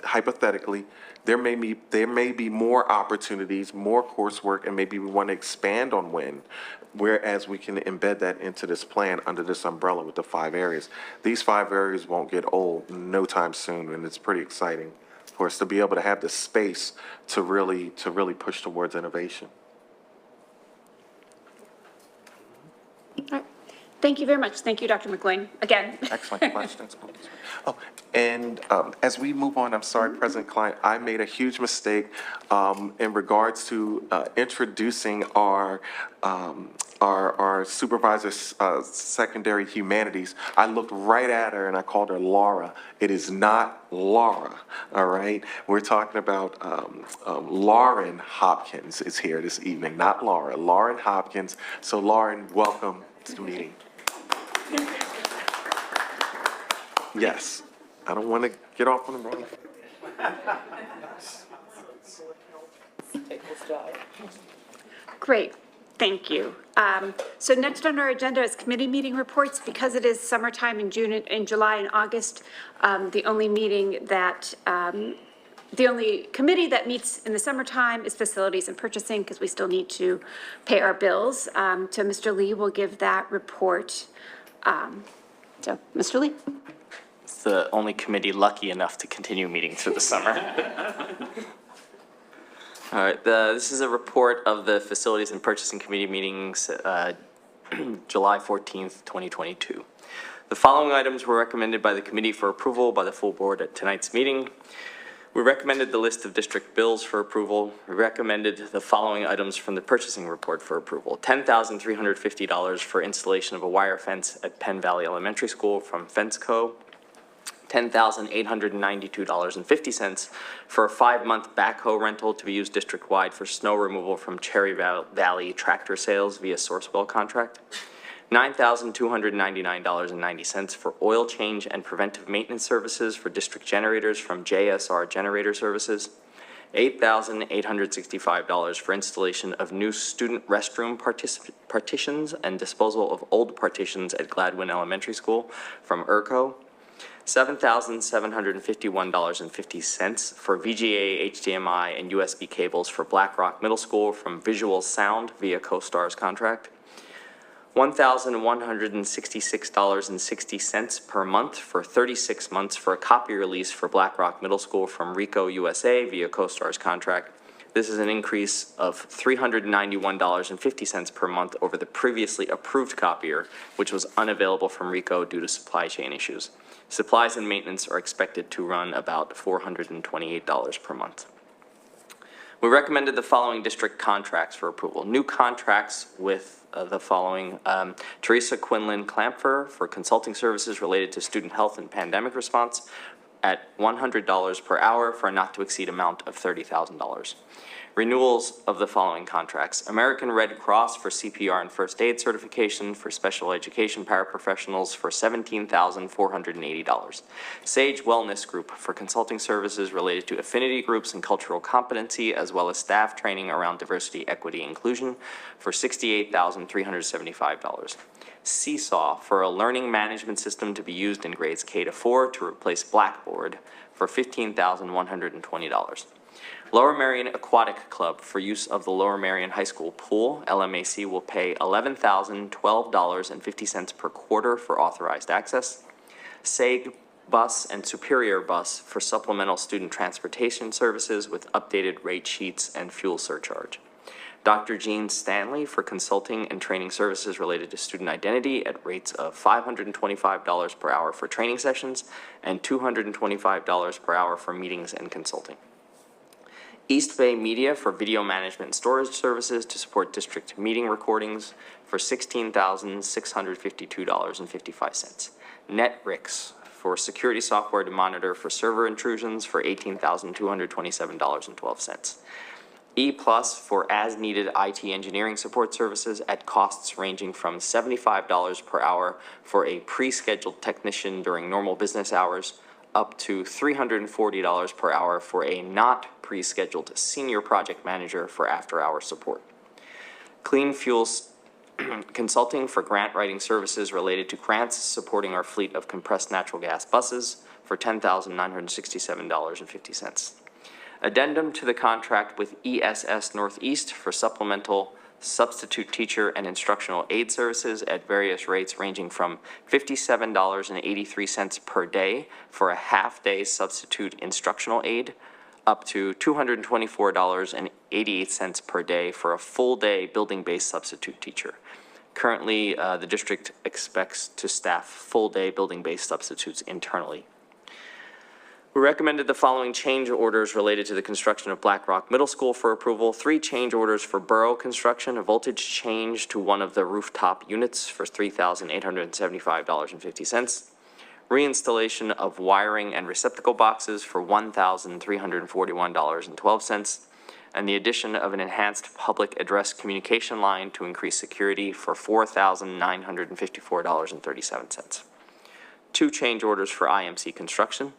S2: hypothetically, there may be more opportunities, more coursework, and maybe we want to expand on WIN, whereas we can embed that into this plan under this umbrella with the 5 areas. These 5 areas won't get old no time soon, and it's pretty exciting for us to be able to have the space to really push towards innovation.
S1: All right. Thank you very much. Thank you, Dr. McGuane, again.
S2: Excellent questions. Oh, and as we move on, I'm sorry, President Klein, I made a huge mistake in regards to introducing our supervisor, secondary humanities. I looked right at her and I called her Laura. It is not Laura, all right? We're talking about Lauren Hopkins is here this evening, not Laura. Lauren Hopkins. So Lauren, welcome to the meeting. Yes, I don't want to get off on the wrong.
S1: Great, thank you. So next on our agenda is committee meeting reports. Because it is summertime in June, in July and August, the only committee that meets in the summertime is facilities and purchasing, because we still need to pay our bills. So Mr. Lee will give that report. So, Mr. Lee?
S8: It's the only committee lucky enough to continue meeting through the summer. All right, this is a report of the Facilities and Purchasing Committee meetings, July 14th, 2022. The following items were recommended by the committee for approval by the full board at tonight's meeting. We recommended the list of district bills for approval. We recommended the following items from the purchasing report for approval. $10,350 for installation of a wire fence at Penn Valley Elementary School from Fence Co. $10,892.50 for a 5-month backhoe rental to be used district-wide for snow removal from Cherry Valley Tractor Sales via Sourcewell contract. $9,299.90 for oil change and preventive maintenance services for district generators from JSR Generator Services. $8,865 for installation of new student restroom partitions and disposal of old partitions at Gladwin Elementary School from ERCO. $7,751.50 for VGA, HDMI, and USB cables for Black Rock Middle School from Visual Sound via CoStar's contract. $1,166.60 per month for 36 months for a copy release for Black Rock Middle School from Rico USA via CoStar's contract. This is an increase of $391.50 per month over the previously approved copier, which was unavailable from Rico due to supply chain issues. Supplies and maintenance are expected to run about $428 per month. We recommended the following district contracts for approval. New contracts with the following: Teresa Quinlan Clampfer for consulting services related to student health and pandemic response at $100 per hour for a not to exceed amount of $30,000. Renewals of the following contracts: American Red Cross for CPR and first aid certification for special education paraprofessionals for $17,480. Sage Wellness Group for consulting services related to affinity groups and cultural competency, as well as staff training around diversity, equity, inclusion for $68,375. Seesaw for a learning management system to be used in grades K to 4 to replace Blackboard for $15,120. Lower Merion Aquatic Club for use of the Lower Merion High School pool. LMAC will pay $11,012.50 per quarter for authorized access. SAG Bus and Superior Bus for supplemental student transportation services with updated rate sheets and fuel surcharge. Dr. Jean Stanley for consulting and training services related to student identity at rates of $525 per hour for training sessions and $225 per hour for meetings and consulting. East Bay Media for video management and storage services to support district meeting recordings for $16,652.55. NetRix for security software to monitor for server intrusions for $18,227.12. E-Plus for as-needed IT engineering support services at costs ranging from $75 per hour for a pre-scheduled technician during normal business hours up to $340 per hour for a not pre-scheduled senior project manager for after-hour support. Clean Fuels Consulting for grant writing services related to grants supporting our fleet of compressed natural gas buses for $10,967.50. Addendum to the contract with ESS Northeast for supplemental substitute teacher and instructional aid services at various rates ranging from $57.83 per day for a half-day substitute instructional aid up to $224.88 per day for a full-day building-based substitute teacher. Currently, the district expects to staff full-day building-based substitutes internally. We recommended the following change orders related to the construction of Black Rock Middle School for approval. 3 change orders for borough construction, a voltage change to one of the rooftop units for $3,875.50. Reinstallation of wiring and receptacle boxes for $1,341.12. And the addition of an enhanced public address communication line to increase security for $4,954.37. 2 change orders for IMC construction.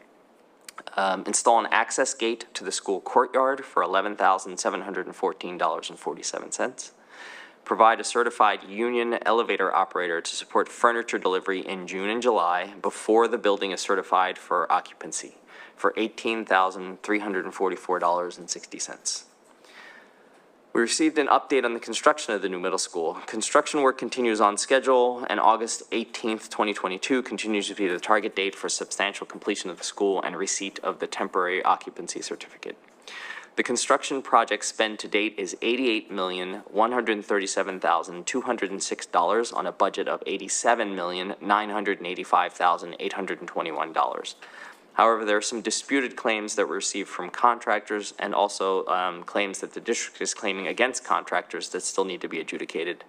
S8: Install an access gate to the school courtyard for $11,714.47. Provide a certified union elevator operator to support furniture delivery in June and July before the building is certified for occupancy for $18,344.60. We received an update on the construction of the new middle school. Construction work continues on schedule, and August 18th, 2022 continues to be the target date for substantial completion of the school and receipt of the temporary occupancy certificate. The construction project spend to date is $88,137,206 on a budget of $87,985,821. However, there are some disputed claims that were received from contractors and also claims that the district is claiming against contractors that still need to be adjudicated.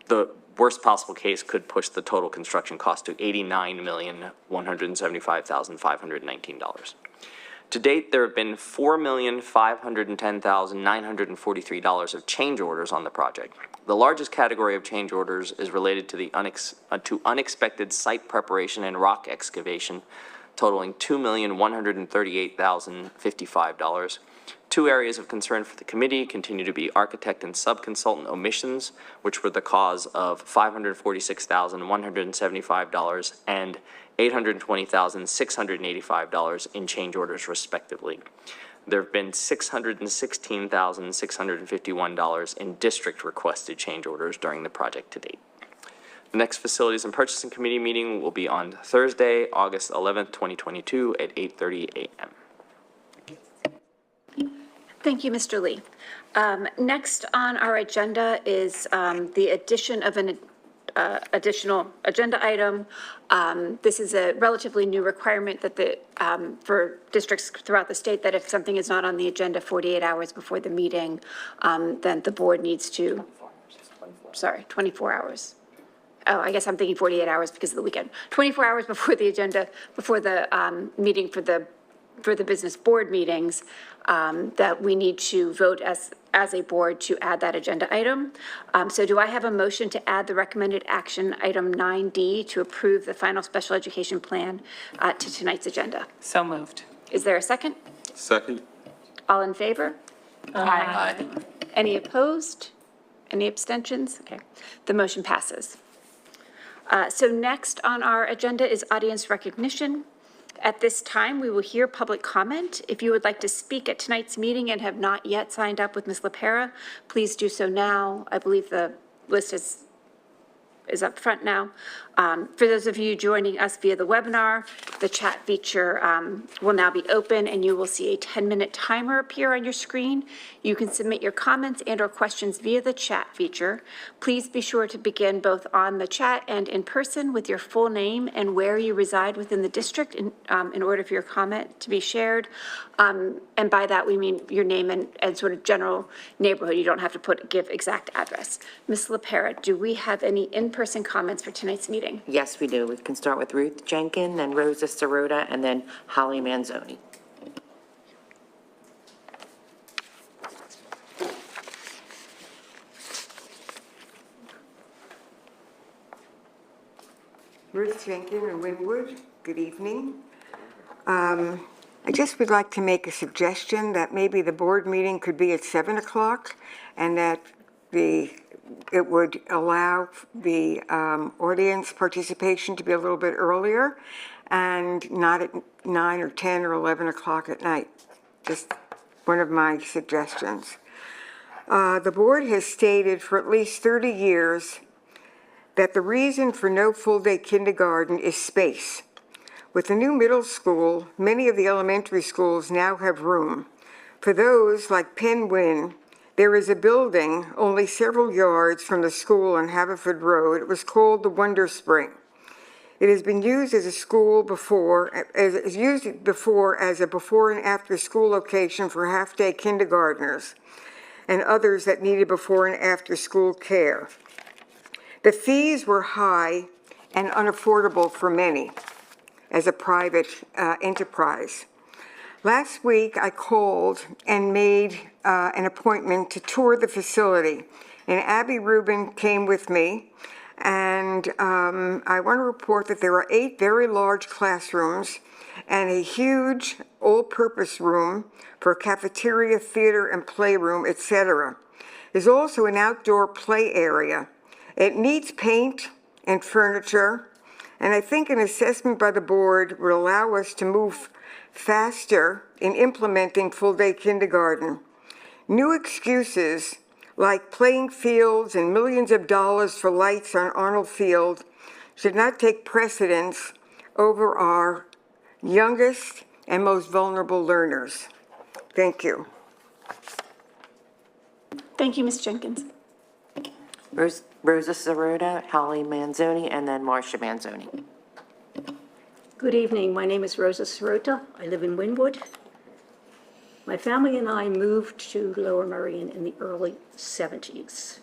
S8: The worst possible case could push the total construction cost to $89,175,519. To date, there have been $4,510,943 of change orders on the project. The largest category of change orders is related to to unexpected site preparation and rock excavation, totaling $2,138,055. Two areas of concern for the committee continue to be architect and subconsultant omissions, which were the cause of $546,175 and $820,685 in change orders respectively. There have been $616,651 in district requested change orders during the project to date. The next Facilities and Purchasing Committee meeting will be on Thursday, August 11th, 2022 at 8:30 a.m.
S1: Thank you, Mr. Lee. Next on our agenda is the addition of an additional agenda item. This is a relatively new requirement that for districts throughout the state, that if something is not on the agenda 48 hours before the meeting, then the board needs to, 24 hours. Oh, I guess I'm thinking 48 hours because of the weekend. 24 hours before the agenda, before the meeting for the business board meetings, that we need to vote as a board to add that agenda item. So do I have a motion to add the recommended action item 9D to approve the final special education plan to tonight's agenda?
S5: So moved.
S1: Is there a second?
S4: Second.
S1: All in favor?
S5: Aye.
S1: Any opposed? Any abstentions? Okay, the motion passes. So next on our agenda is audience recognition. At this time, we will hear public comment. If you would like to speak at tonight's meeting and have not yet signed up with Ms. LaPera, please do so now. I believe the list is up front now. For those of you joining us via the webinar, the chat feature will now be open and you will see a 10-minute timer appear on your screen. You can submit your comments and/or questions via the chat feature. Please be sure to begin both on the chat and in person with your full name and where you reside within the district in order for your comment to be shared. And by that, we mean your name and sort of general neighborhood. You don't have to give exact address. Ms. LaPera, do we have any in-person comments for tonight's meeting?
S9: Yes, we do. We can start with Ruth Jenkins, then Rosa Sirota, and then Holly Manzoni.
S10: Ruth Jenkins in Wynwood, good evening. I just would like to make a suggestion that maybe the board meeting could be at 7 o'clock and that it would allow the audience participation to be a little bit earlier and not at 9 or 10 or 11 o'clock at night. Just one of my suggestions. The board has stated for at least 30 years that the reason for no full-day kindergarten is space. With the new middle school, many of the elementary schools now have room. For those like Penn Wynn, there is a building only several yards from the school on Haverford Road. It was called the Wonder Spring. It has been used as a school before, as a before and after school location for half-day kindergartners and others that needed before and after school care. The fees were high and unaffordable for many as a private enterprise. Last week, I called and made an appointment to tour the facility, and Abby Rubin came with me, and I want to report that there are 8 very large classrooms and a huge all-purpose room for cafeteria, theater, and playroom, etc. There's also an outdoor play area. It needs paint and furniture, and I think an assessment by the board would allow us to move faster in implementing full-day kindergarten. New excuses like playing fields and millions of dollars for lights on Arnold Field should not take precedence over our youngest and most vulnerable learners. Thank you.
S1: Thank you, Ms. Jenkins.
S9: Rosa Sirota, Holly Manzoni, and then Marcia Manzoni.
S11: Good evening. My name is Rosa Sirota. I live in Wynwood. My family and I moved to Lower Merion in the early 70s.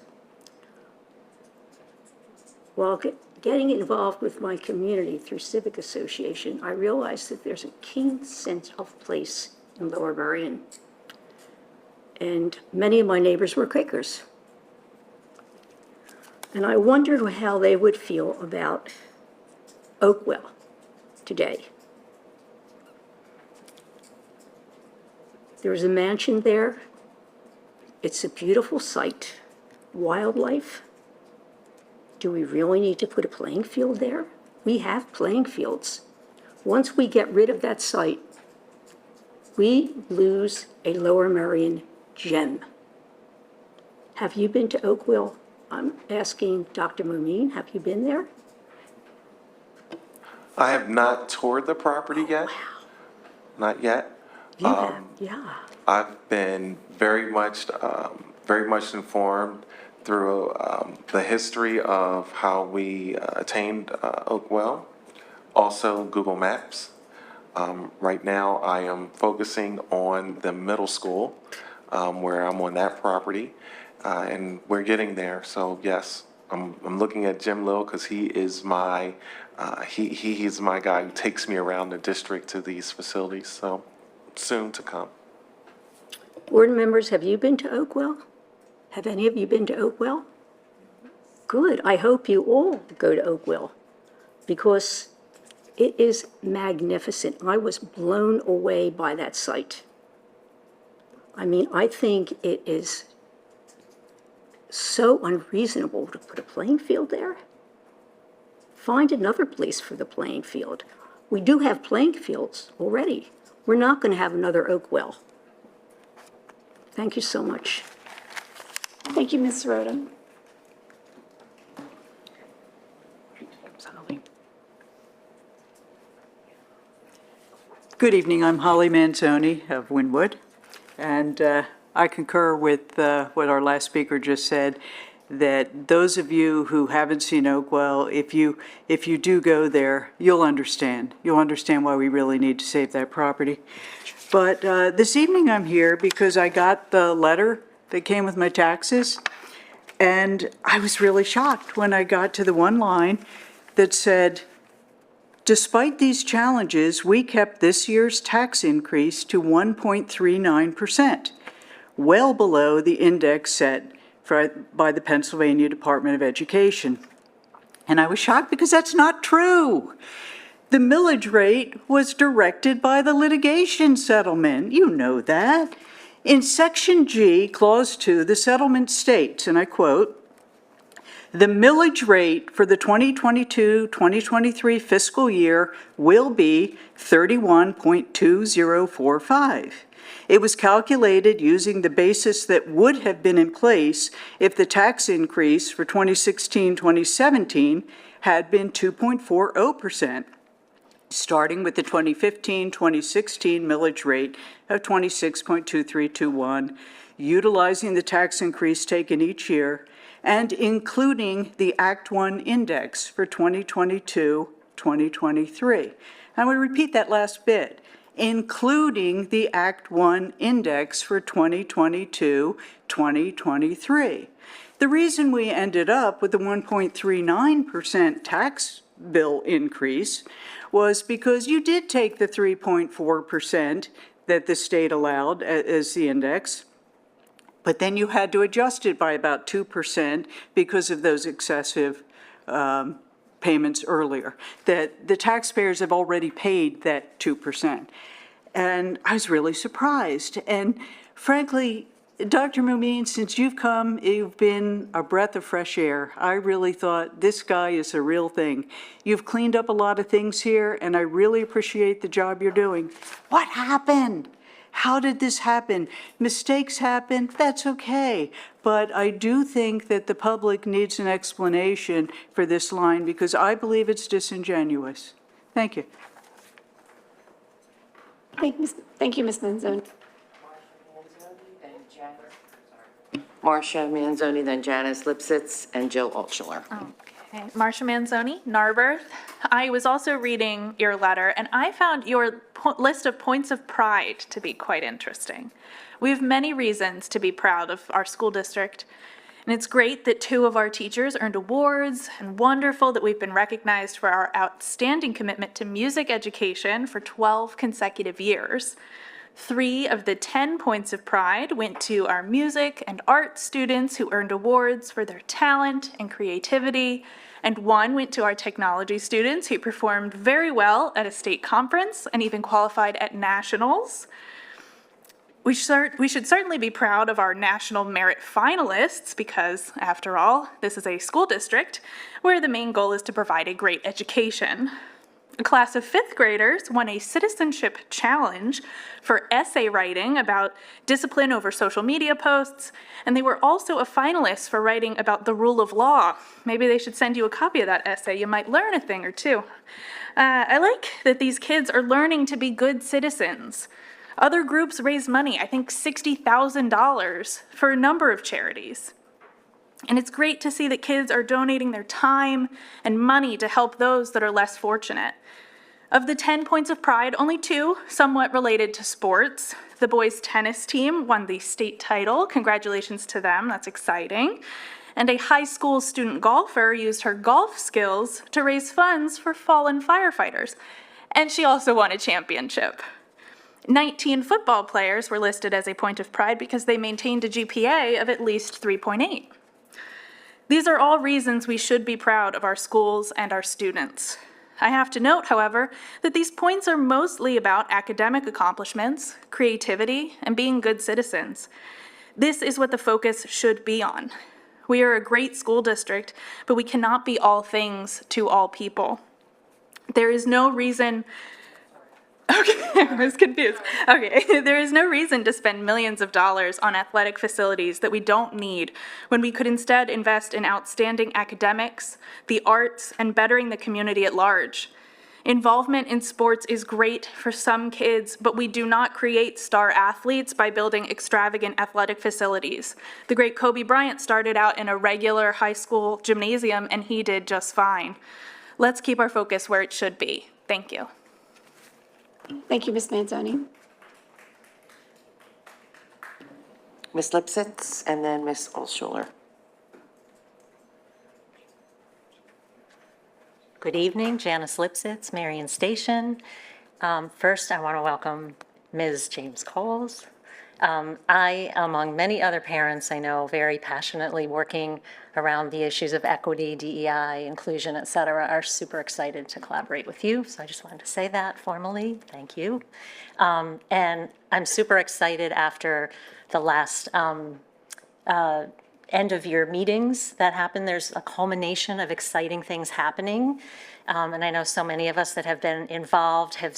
S11: While getting involved with my community through civic association, I realized that there's a keen sense of place in Lower Merion. And many of my neighbors were Quakers. And I wondered how they would feel about Oakwell today. There's a mansion there. It's a beautiful site. Wildlife. Do we really need to put a playing field there? We have playing fields. Once we get rid of that site, we lose a Lower Merion gem. Have you been to Oakwell? I'm asking Dr. Mumine, have you been there?
S2: I have not toured the property yet.
S11: Wow,
S2: Not yet.
S11: you have, yeah.
S2: I've been very much informed through the history of how we attained Oakwell, also Google Maps. Right now, I am focusing on the middle school, where I'm on that property, and we're getting there. So yes, I'm looking at Jim Lill because he is my he's my guy who takes me around the district to these facilities. So soon to come.
S11: Board members, have you been to Oakwell? Have any of you been to Oakwell? Good. I hope you all go to Oakwell because it is magnificent. I was blown away by that site. I mean, I think it is so unreasonable to put a playing field there. Find another place for the playing field. We do have playing fields already. We're not going to have another Oakwell. Thank you so much.
S1: Thank you, Ms. Sirota.
S12: Good evening. I'm Holly Manzoni of Wynwood, and I concur with what our last speaker just said, that those of you who haven't seen Oakwell, if you do go there, you'll understand. You'll understand why we really need to save that property. But this evening I'm here because I got the letter that came with my taxes, and I was really shocked when I got to the one line that said, despite these challenges, we kept this year's tax increase to 1.39%, well below the index set by the Pennsylvania Department of Education. And I was shocked because that's not true. The millage rate was directed by the litigation settlement. You know that. In Section G, Clause 2, the settlement states, and I quote, "The millage rate for the 2022-2023 fiscal year will be 31.2045. It was calculated using the basis that would have been in place if the tax increase for 2016-2017 had been 2.40%, starting with the 2015-2016 millage rate of 26.2321, utilizing the tax increase taken each year, and including the Act 1 index for 2022-2023. I would repeat that last bit, including the Act 1 index for 2022-2023. The reason we ended up with the 1.39% tax bill increase was because you did take the 3.4% that the state allowed as the index, but then you had to adjust it by about 2% because of those excessive payments earlier. That the taxpayers have already paid that 2%. And I was really surprised. And frankly, Dr. Mumine, since you've come, you've been a breath of fresh air. I really thought this guy is a real thing. You've cleaned up a lot of things here, and I really appreciate the job you're doing. What happened? How did this happen? Mistakes happen, that's okay. But I do think that the public needs an explanation for this line because I believe it's disingenuous. Thank you.
S1: Thank you, Ms. Manzoni.
S9: Marcia Manzoni, then Janice Lipsitz, and Jill Altschuler.
S7: Okay.
S13: Okay, Marcia Manzoni, Narberth. I was also reading your letter, and I found your list of points of pride to be quite interesting. We have many reasons to be proud of our school district, and it's great that 2 of our teachers earned awards, and wonderful that we've been recognized for our outstanding commitment to music education for 12 consecutive years. 3 of the 10 points of pride went to our music and art students who earned awards for their talent and creativity, and 1 went to our technology students who performed very well at a state conference and even qualified at nationals. We should certainly be proud of our national merit finalists because, after all, this is a school district where the main goal is to provide a great education. A class of 5th graders won a citizenship challenge for essay writing about discipline over social media posts, and they were also a finalist for writing about the rule of law. Maybe they should send you a copy of that essay. You might learn a thing or two. I like that these kids are learning to be good citizens. Other groups raise money, I think $60,000 for a number of charities. And it's great to see that kids are donating their time and money to help those that are less fortunate. Of the 10 points of pride, only 2 somewhat related to sports. The boys' tennis team won the state title. Congratulations to them, that's exciting. And a high school student golfer used her golf skills to raise funds for fallen firefighters. And she also won a championship. 19 football players were listed as a point of pride because they maintained a GPA of at least 3.8. These are all reasons we should be proud of our schools and our students. I have to note, however, that these points are mostly about academic accomplishments, creativity, and being good citizens. This is what the focus should be on. We are a great school district, but we cannot be all things to all people. There is no reason Okay, I was confused. Okay, there is no reason to spend millions of dollars on athletic facilities that we don't need when we could instead invest in outstanding academics, the arts, and bettering the community at large. Involvement in sports is great for some kids, but we do not create star athletes by building extravagant athletic facilities. The great Kobe Bryant started out in a regular high school gymnasium, and he did just fine. Let's keep our focus where it should be. Thank you.
S1: Thank you, Ms. Manzoni.
S9: Ms. Lipsitz and then Ms. Olschuler.
S14: Good evening, Janice Lipsitz, Marion Station. First, I want to welcome Ms. James Coles. I, among many other parents I know, very passionately working around the issues of equity, DEI, inclusion, et cetera, are super excited to collaborate with you. So I just wanted to say that formally. Thank you. And I'm super excited after the last end of year meetings that happened. There's a culmination of exciting things happening. And I know so many of us that have been involved have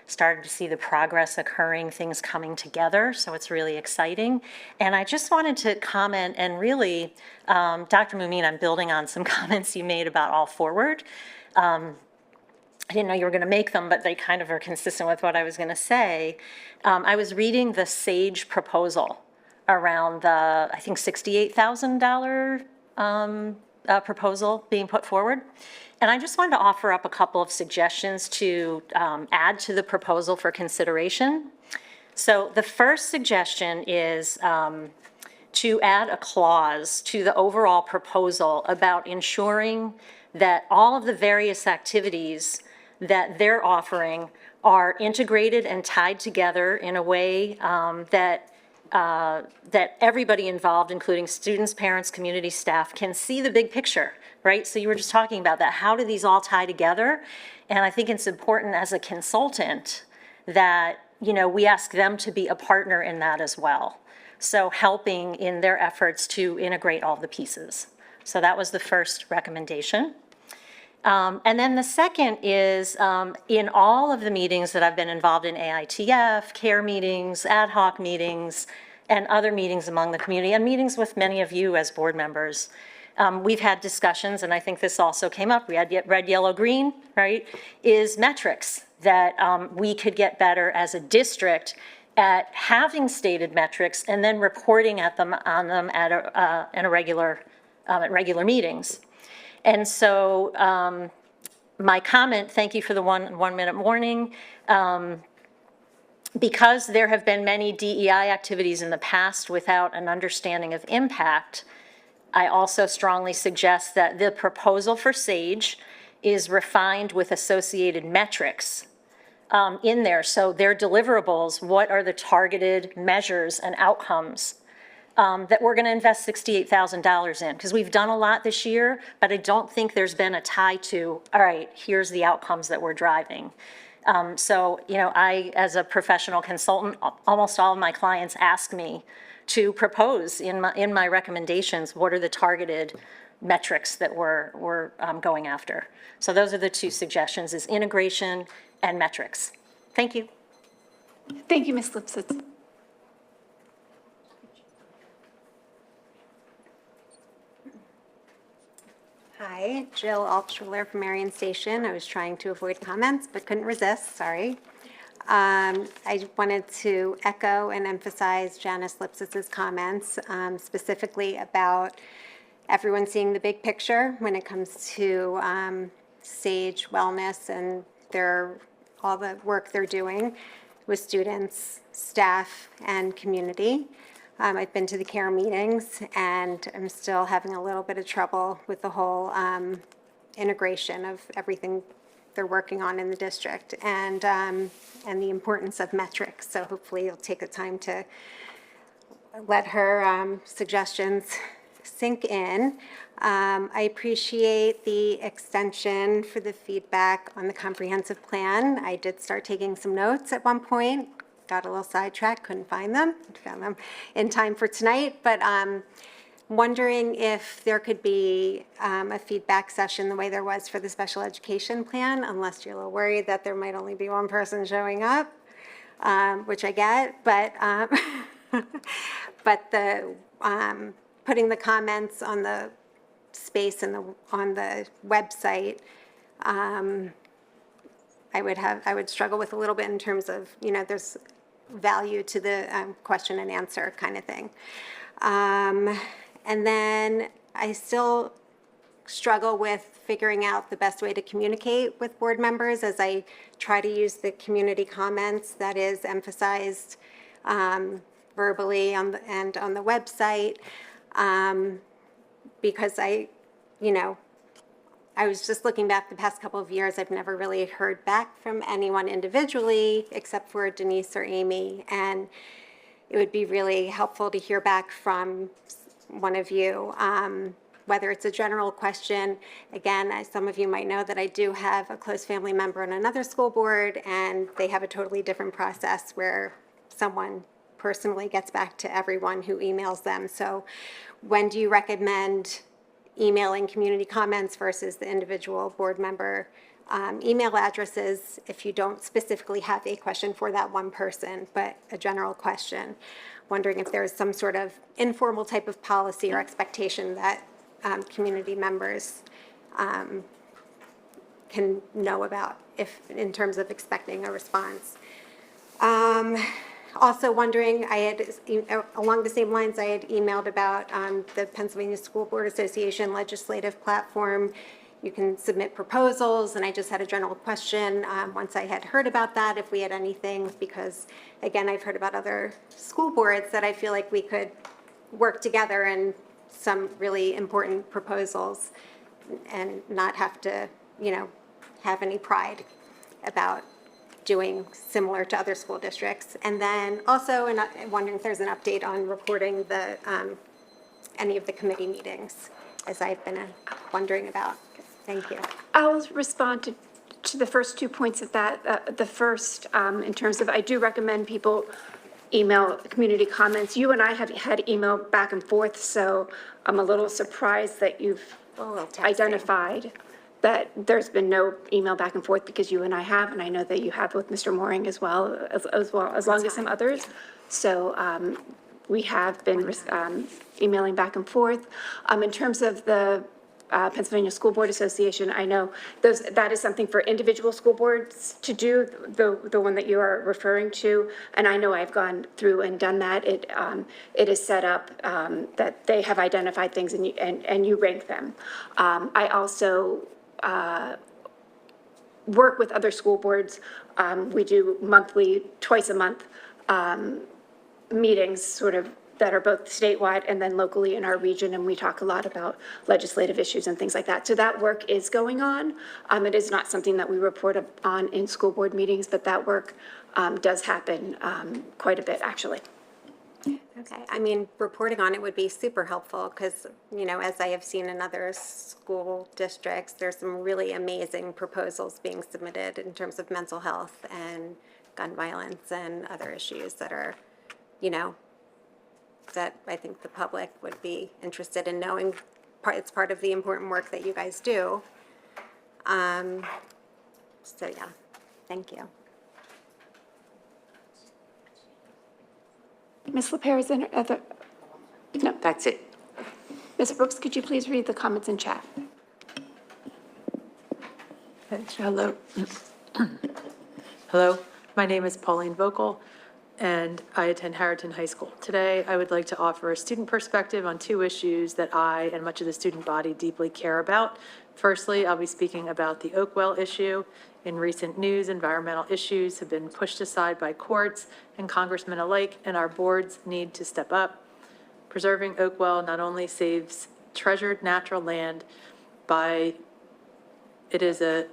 S14: started to see the progress occurring, things coming together, so it's really exciting. And I just wanted to comment, and really, Dr. Mumine, I'm building on some comments you made about All Forward. I didn't know you were going to make them, but they kind of are consistent with what I was going to say. I was reading the SAGE proposal around the, I think, $68,000 proposal being put forward. And I just wanted to offer up a couple of suggestions to add to the proposal for consideration. So the first suggestion is to add a clause to the overall proposal about ensuring that all of the various activities that they're offering are integrated and tied together in a way that everybody involved, including students, parents, community staff, can see the big picture, right? So you were just talking about that. How do these all tie together? And I think it's important as a consultant that, we ask them to be a partner in that as well. So helping in their efforts to integrate all the pieces. So that was the first recommendation. And then the second is in all of the meetings that I've been involved in, AITF, CARE meetings, ad hoc meetings, and other meetings among the community, and meetings with many of you as board members, we've had discussions, and I think this also came up, we had red, yellow, green, right, is metrics that we could get better as a district at having stated metrics and then reporting on them at regular meetings. And so my comment, thank you for the 1 minute warning. Because there have been many DEI activities in the past without an understanding of impact, I also strongly suggest that the proposal for SAGE is refined with associated metrics in there. So their deliverables, what are the targeted measures and outcomes that we're going to invest $68,000 in? Because we've done a lot this year, but I don't think there's been a tie to, all right, here's the outcomes that we're driving. So, you know, I, as a professional consultant, almost all of my clients ask me to propose in my recommendations, what are the targeted metrics that we're going after. So those are the two suggestions, is integration and metrics. Thank you.
S1: Thank you, Ms. Lipsitz.
S15: Hi, Jill Altschuler from Marion Station. I was trying to avoid comments, but couldn't resist, sorry. I wanted to echo and emphasize Janice Lipsitz's comments, specifically about everyone seeing the big picture when it comes to SAGE Wellness and all the work they're doing with students, staff, and community. I've been to the CARE meetings, and I'm still having a little bit of trouble with the whole integration of everything they're working on in the district, and the importance of metrics. So hopefully you'll take the time to let her suggestions sink in. I appreciate the extension for the feedback on the comprehensive plan. I did start taking some notes at one point, got a little sidetracked, couldn't find them, found them in time for tonight, but wondering if there could be a feedback session the way there was for the special education plan, unless you're a little worried that there might only be one person showing up, which I get, but but the putting the comments on the space and on the website, I would struggle with a little bit in terms of, you know, there's value to the question and answer kind of thing. And then I still struggle with figuring out the best way to communicate with board members as I try to use the community comments that is emphasized verbally and on the website, because you know, I was just looking back the past couple of years, I've never really heard back from anyone individually except for Denise or Amy, and it would be really helpful to hear back from one of you, whether it's a general question. Again, as some of you might know, that I do have a close family member on another school board, and they have a totally different process where someone personally gets back to everyone who emails them. So when do you recommend emailing community comments versus the individual board member email addresses if you don't specifically have a question for that one person, but a general question? Wondering if there's some sort of informal type of policy or expectation that community members can know about if in terms of expecting a response. Also wondering, I had, along the same lines, I had emailed about the Pennsylvania School Board Association legislative platform. You can submit proposals, and I just had a general question once I had heard about that, if we had anything, because again, I've heard about other school boards that I feel like we could work together in some really important proposals and not have to, you know, have any pride about doing similar to other school districts. And then also, and I'm wondering if there's an update on recording the any of the committee meetings, as I've been wondering about. Thank you.
S1: I'll respond to the first 2 points of that. The first, in terms of, I do recommend people email community comments. You and I have had email back and forth, so I'm a little surprised that you've identified that there's been no email back and forth, because you and I have, and I know that you have with Mr. Mooring as well, as long as some others. So we have been emailing back and forth. In terms of the Pennsylvania School Board Association. I know that is something for individual school boards to do, the one that you are referring to. And I know I've gone through and done that. It is set up that they have identified things and you rank them. I also work with other school boards. We do twice a month meetings sort of that are both statewide and then locally in our region, and we talk a lot about legislative issues and things like that. So that work is going on. It is not something that we report on in school board meetings, but that work does happen quite a bit, actually.
S15: Okay, I mean, reporting on it would be super helpful because, you know, as I have seen in other school districts, there's some really amazing proposals being submitted in terms of mental health and gun violence and other issues that are, you know, that I think the public would be interested in knowing. It's part of the important work that you guys do. So yeah, thank you.
S1: Ms. LaPere, is there other? No.
S9: That's it.
S1: Ms. Brooks, could you please read the comments in chat?
S16: Hello. Hello, my name is Pauline Vocal, and I attend Harriton High School. Today, I would like to offer a student perspective on two issues that I and much of the student body deeply care about. Firstly, I'll be speaking about the Oakwell issue. In recent news, environmental issues have been pushed aside by courts and congressmen alike, and our boards need to step up. Preserving Oakwell not only saves treasured natural land by it is a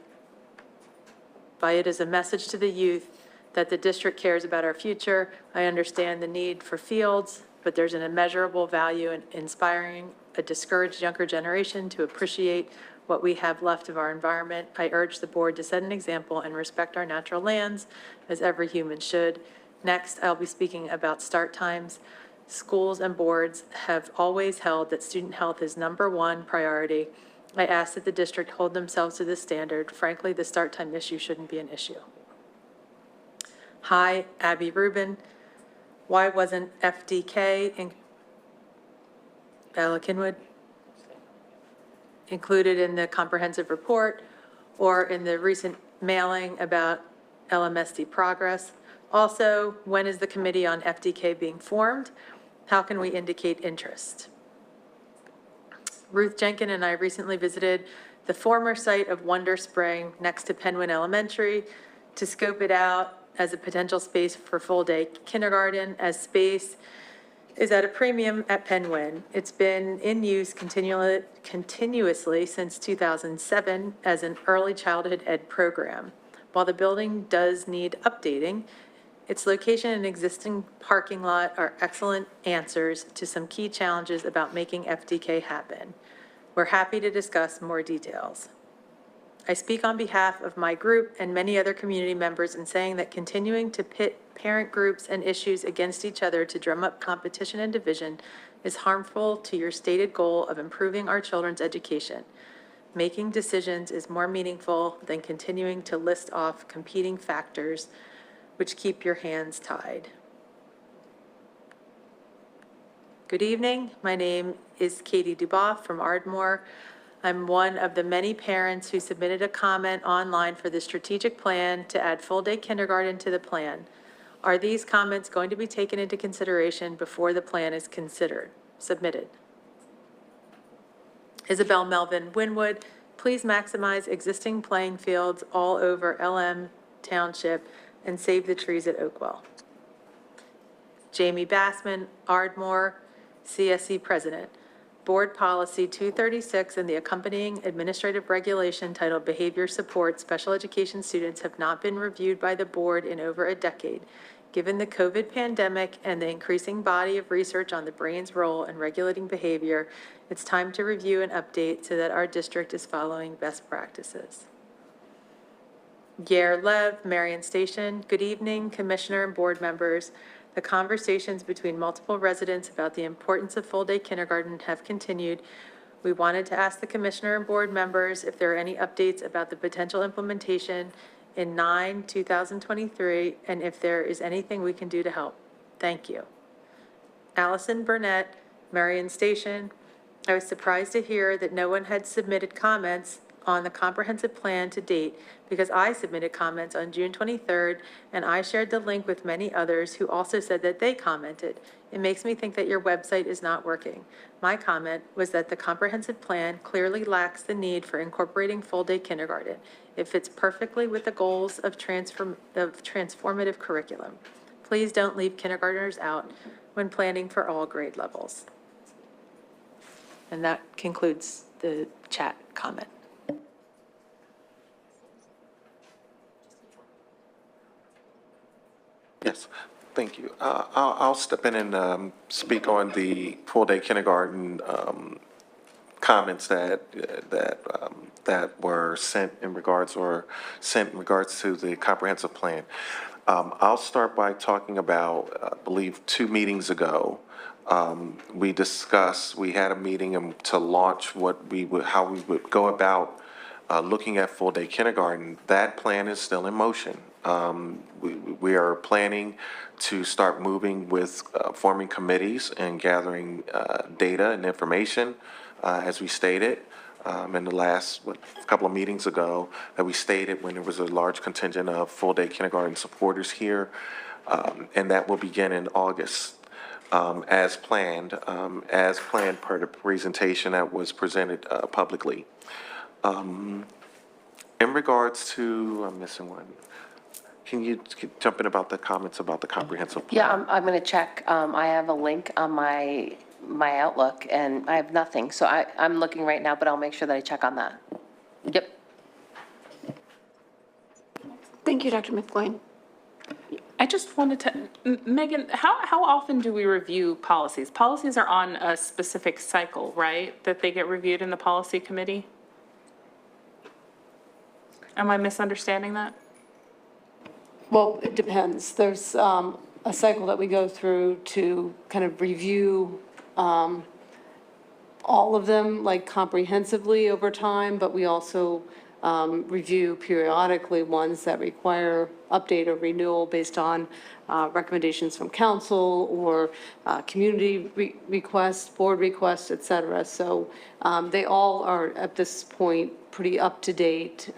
S16: message to the youth that the district cares about our future. I understand the need for fields, but there's an immeasurable value in inspiring a discouraged younger generation to appreciate what we have left of our environment. I urge the board to set an example and respect our natural lands, as every human should. Next, I'll be speaking about start times. Schools and boards have always held that student health is #1 priority. I ask that the district hold themselves to this standard. Frankly, the start time issue shouldn't be an issue. Hi, Abby Rubin. Why wasn't FDK in Bella Kinwood included in the comprehensive report or in the recent mailing about Lmsb progress? Also, when is the committee on FDK being formed? How can we indicate interest? Ruth Jenkin and I recently visited the former site of Wonder Spring next to Penwyn Elementary to scope it out as a potential space for full-day kindergarten, as space is at a premium at Penwyn. It's been in use continuously since 2007 as an early childhood ed program. While the building does need updating, its location and existing parking lot are excellent answers to some key challenges about making FDK happen. We're happy to discuss more details. I speak on behalf of my group and many other community members in saying that continuing to pit parent groups and issues against each other to drum up competition and division is harmful to your stated goal of improving our children's education. Making decisions is more meaningful than continuing to list off competing factors which keep your hands tied. Good evening. My name is Katie Duboff from Ardmore. I'm one of the many parents who submitted a comment online for the strategic plan to add full-day kindergarten to the plan. Are these comments going to be taken into consideration before the plan is submitted? Isabel Melvin Winwood, please maximize existing playing fields all over LM Township and save the trees at Oakwell. Jamie Bassman, Ardmore, CSC President. Board Policy 236 and the accompanying administrative regulation titled Behavior Support Special Education Students have not been reviewed by the board in over a decade. Given the COVID pandemic and the increasing body of research on the brain's role in regulating behavior, it's time to review and update so that our district is following best practices. Yair Lev, Marion Station. Good evening, Commissioner and board members. The conversations between multiple residents about the importance of full-day kindergarten have continued. We wanted to ask the Commissioner and board members if there are any updates about the potential implementation in 9/2023 and if there is anything we can do to help. Thank you. Allison Burnett, Marion Station. I was surprised to hear that no one had submitted comments on the comprehensive plan to date because I submitted comments on June 23rd and I shared the link with many others who also said that they commented. It makes me think that your website is not working. My comment was that the comprehensive plan clearly lacks the need for incorporating full-day kindergarten. It fits perfectly with the goals of transformative curriculum. Please don't leave kindergartners out when planning for all grade levels. And that concludes the chat comment.
S2: Yes, thank you. I'll step in and speak on the full-day kindergarten comments that were sent in regards to the comprehensive plan. I'll start by talking about, I believe, 2 meetings ago, we had a meeting to launch how we would go about looking at full-day kindergarten. That plan is still in motion. We are planning to start moving with forming committees and gathering data and information, as we stated in the last couple of meetings ago, that we stated when there was a large contingent of full-day kindergarten supporters here, and that will begin in August. As planned per the presentation that was presented publicly. In regards to, I'm missing one. Can you jump in about the comments about the comprehensive plan?
S6: Yeah, I'm going to check. I have a link on my Outlook, and I have nothing. So I'm looking right now, but I'll make sure that I check on that. Yep.
S1: Thank you, Dr. McGloin.
S17: I just wanted to, Megan, how often do we review policies? Policies are on a specific cycle, right? That they get reviewed in the policy committee? Am I misunderstanding that?
S18: Well, it depends. There's a cycle that we go through to kind of review all of them, like comprehensively over time, but we also review periodically ones that require update or renewal based on recommendations from council or community requests, board requests, et cetera. So they all are at this point pretty up to date.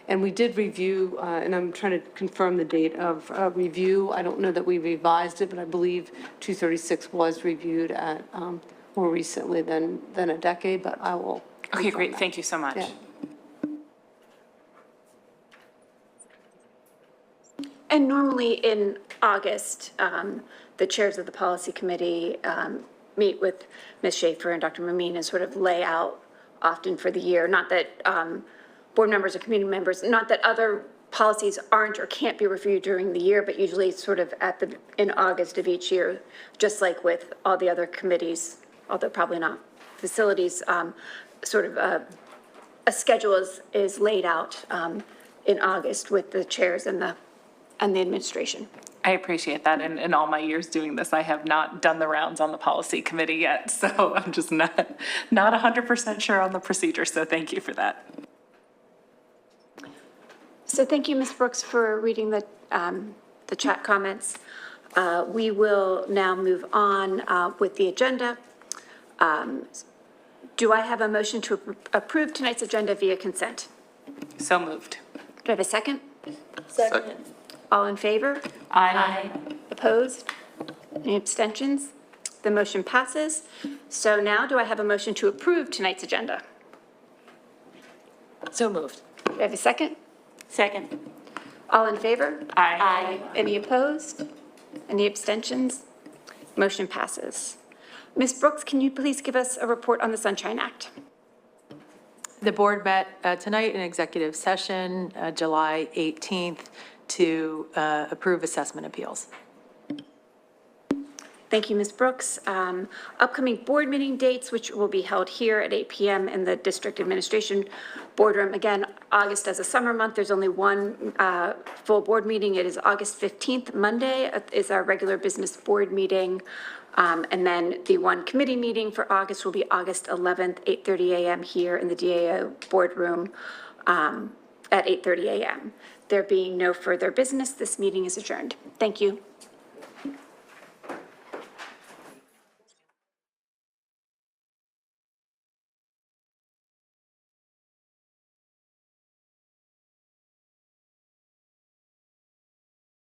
S18: And we did review, and I'm trying to confirm the date of review. I don't know that we revised it, but I believe 236 was reviewed at more recently than a decade, but I will.
S17: Okay, great. Thank you so much.
S18: Yeah.
S1: And normally in August, the chairs of the policy committee meet with Ms. Schaefer and Dr. Mamine and sort of lay out often for the year, not that board members or community members, not that other policies aren't or can't be reviewed during the year, but usually sort of in August of each year, just like with all the other committees, although probably not facilities, sort of a schedule is laid out in August with the chairs and the administration.
S17: I appreciate that. And in all my years doing this, I have not done the rounds on the policy committee yet. So I'm just not 100% sure on the procedure. So thank you for that.
S1: So thank you, Ms. Brooks, for reading the chat comments. We will now move on with the agenda. Do I have a motion to approve tonight's agenda via consent?
S17: So moved.
S1: Do I have a second?
S16: Second.
S1: All in favor?
S17: Aye.
S1: Opposed? Any abstentions? The motion passes. So now do I have a motion to approve tonight's agenda?
S16: So moved.
S1: Do I have a second?
S17: Second.
S1: All in favor?
S17: Aye.
S1: Any opposed? Any abstentions? Motion passes. Ms. Brooks, can you please give us a report on the Sunshine Act?
S16: The board met tonight in executive session, July 18th, to approve assessment appeals.
S1: Thank you, Ms. Brooks. Upcoming board meeting dates, which will be held here at 8 p.m. in the District Administration Boardroom. Again, August as a summer month, there's only one full board meeting. It is August 15th, Monday, is our regular business board meeting. And then the one committee meeting for August will be August 11th, 8:30 a.m. here in the DAO Boardroom at 8:30 a.m. There being no further business, this meeting is adjourned. Thank you.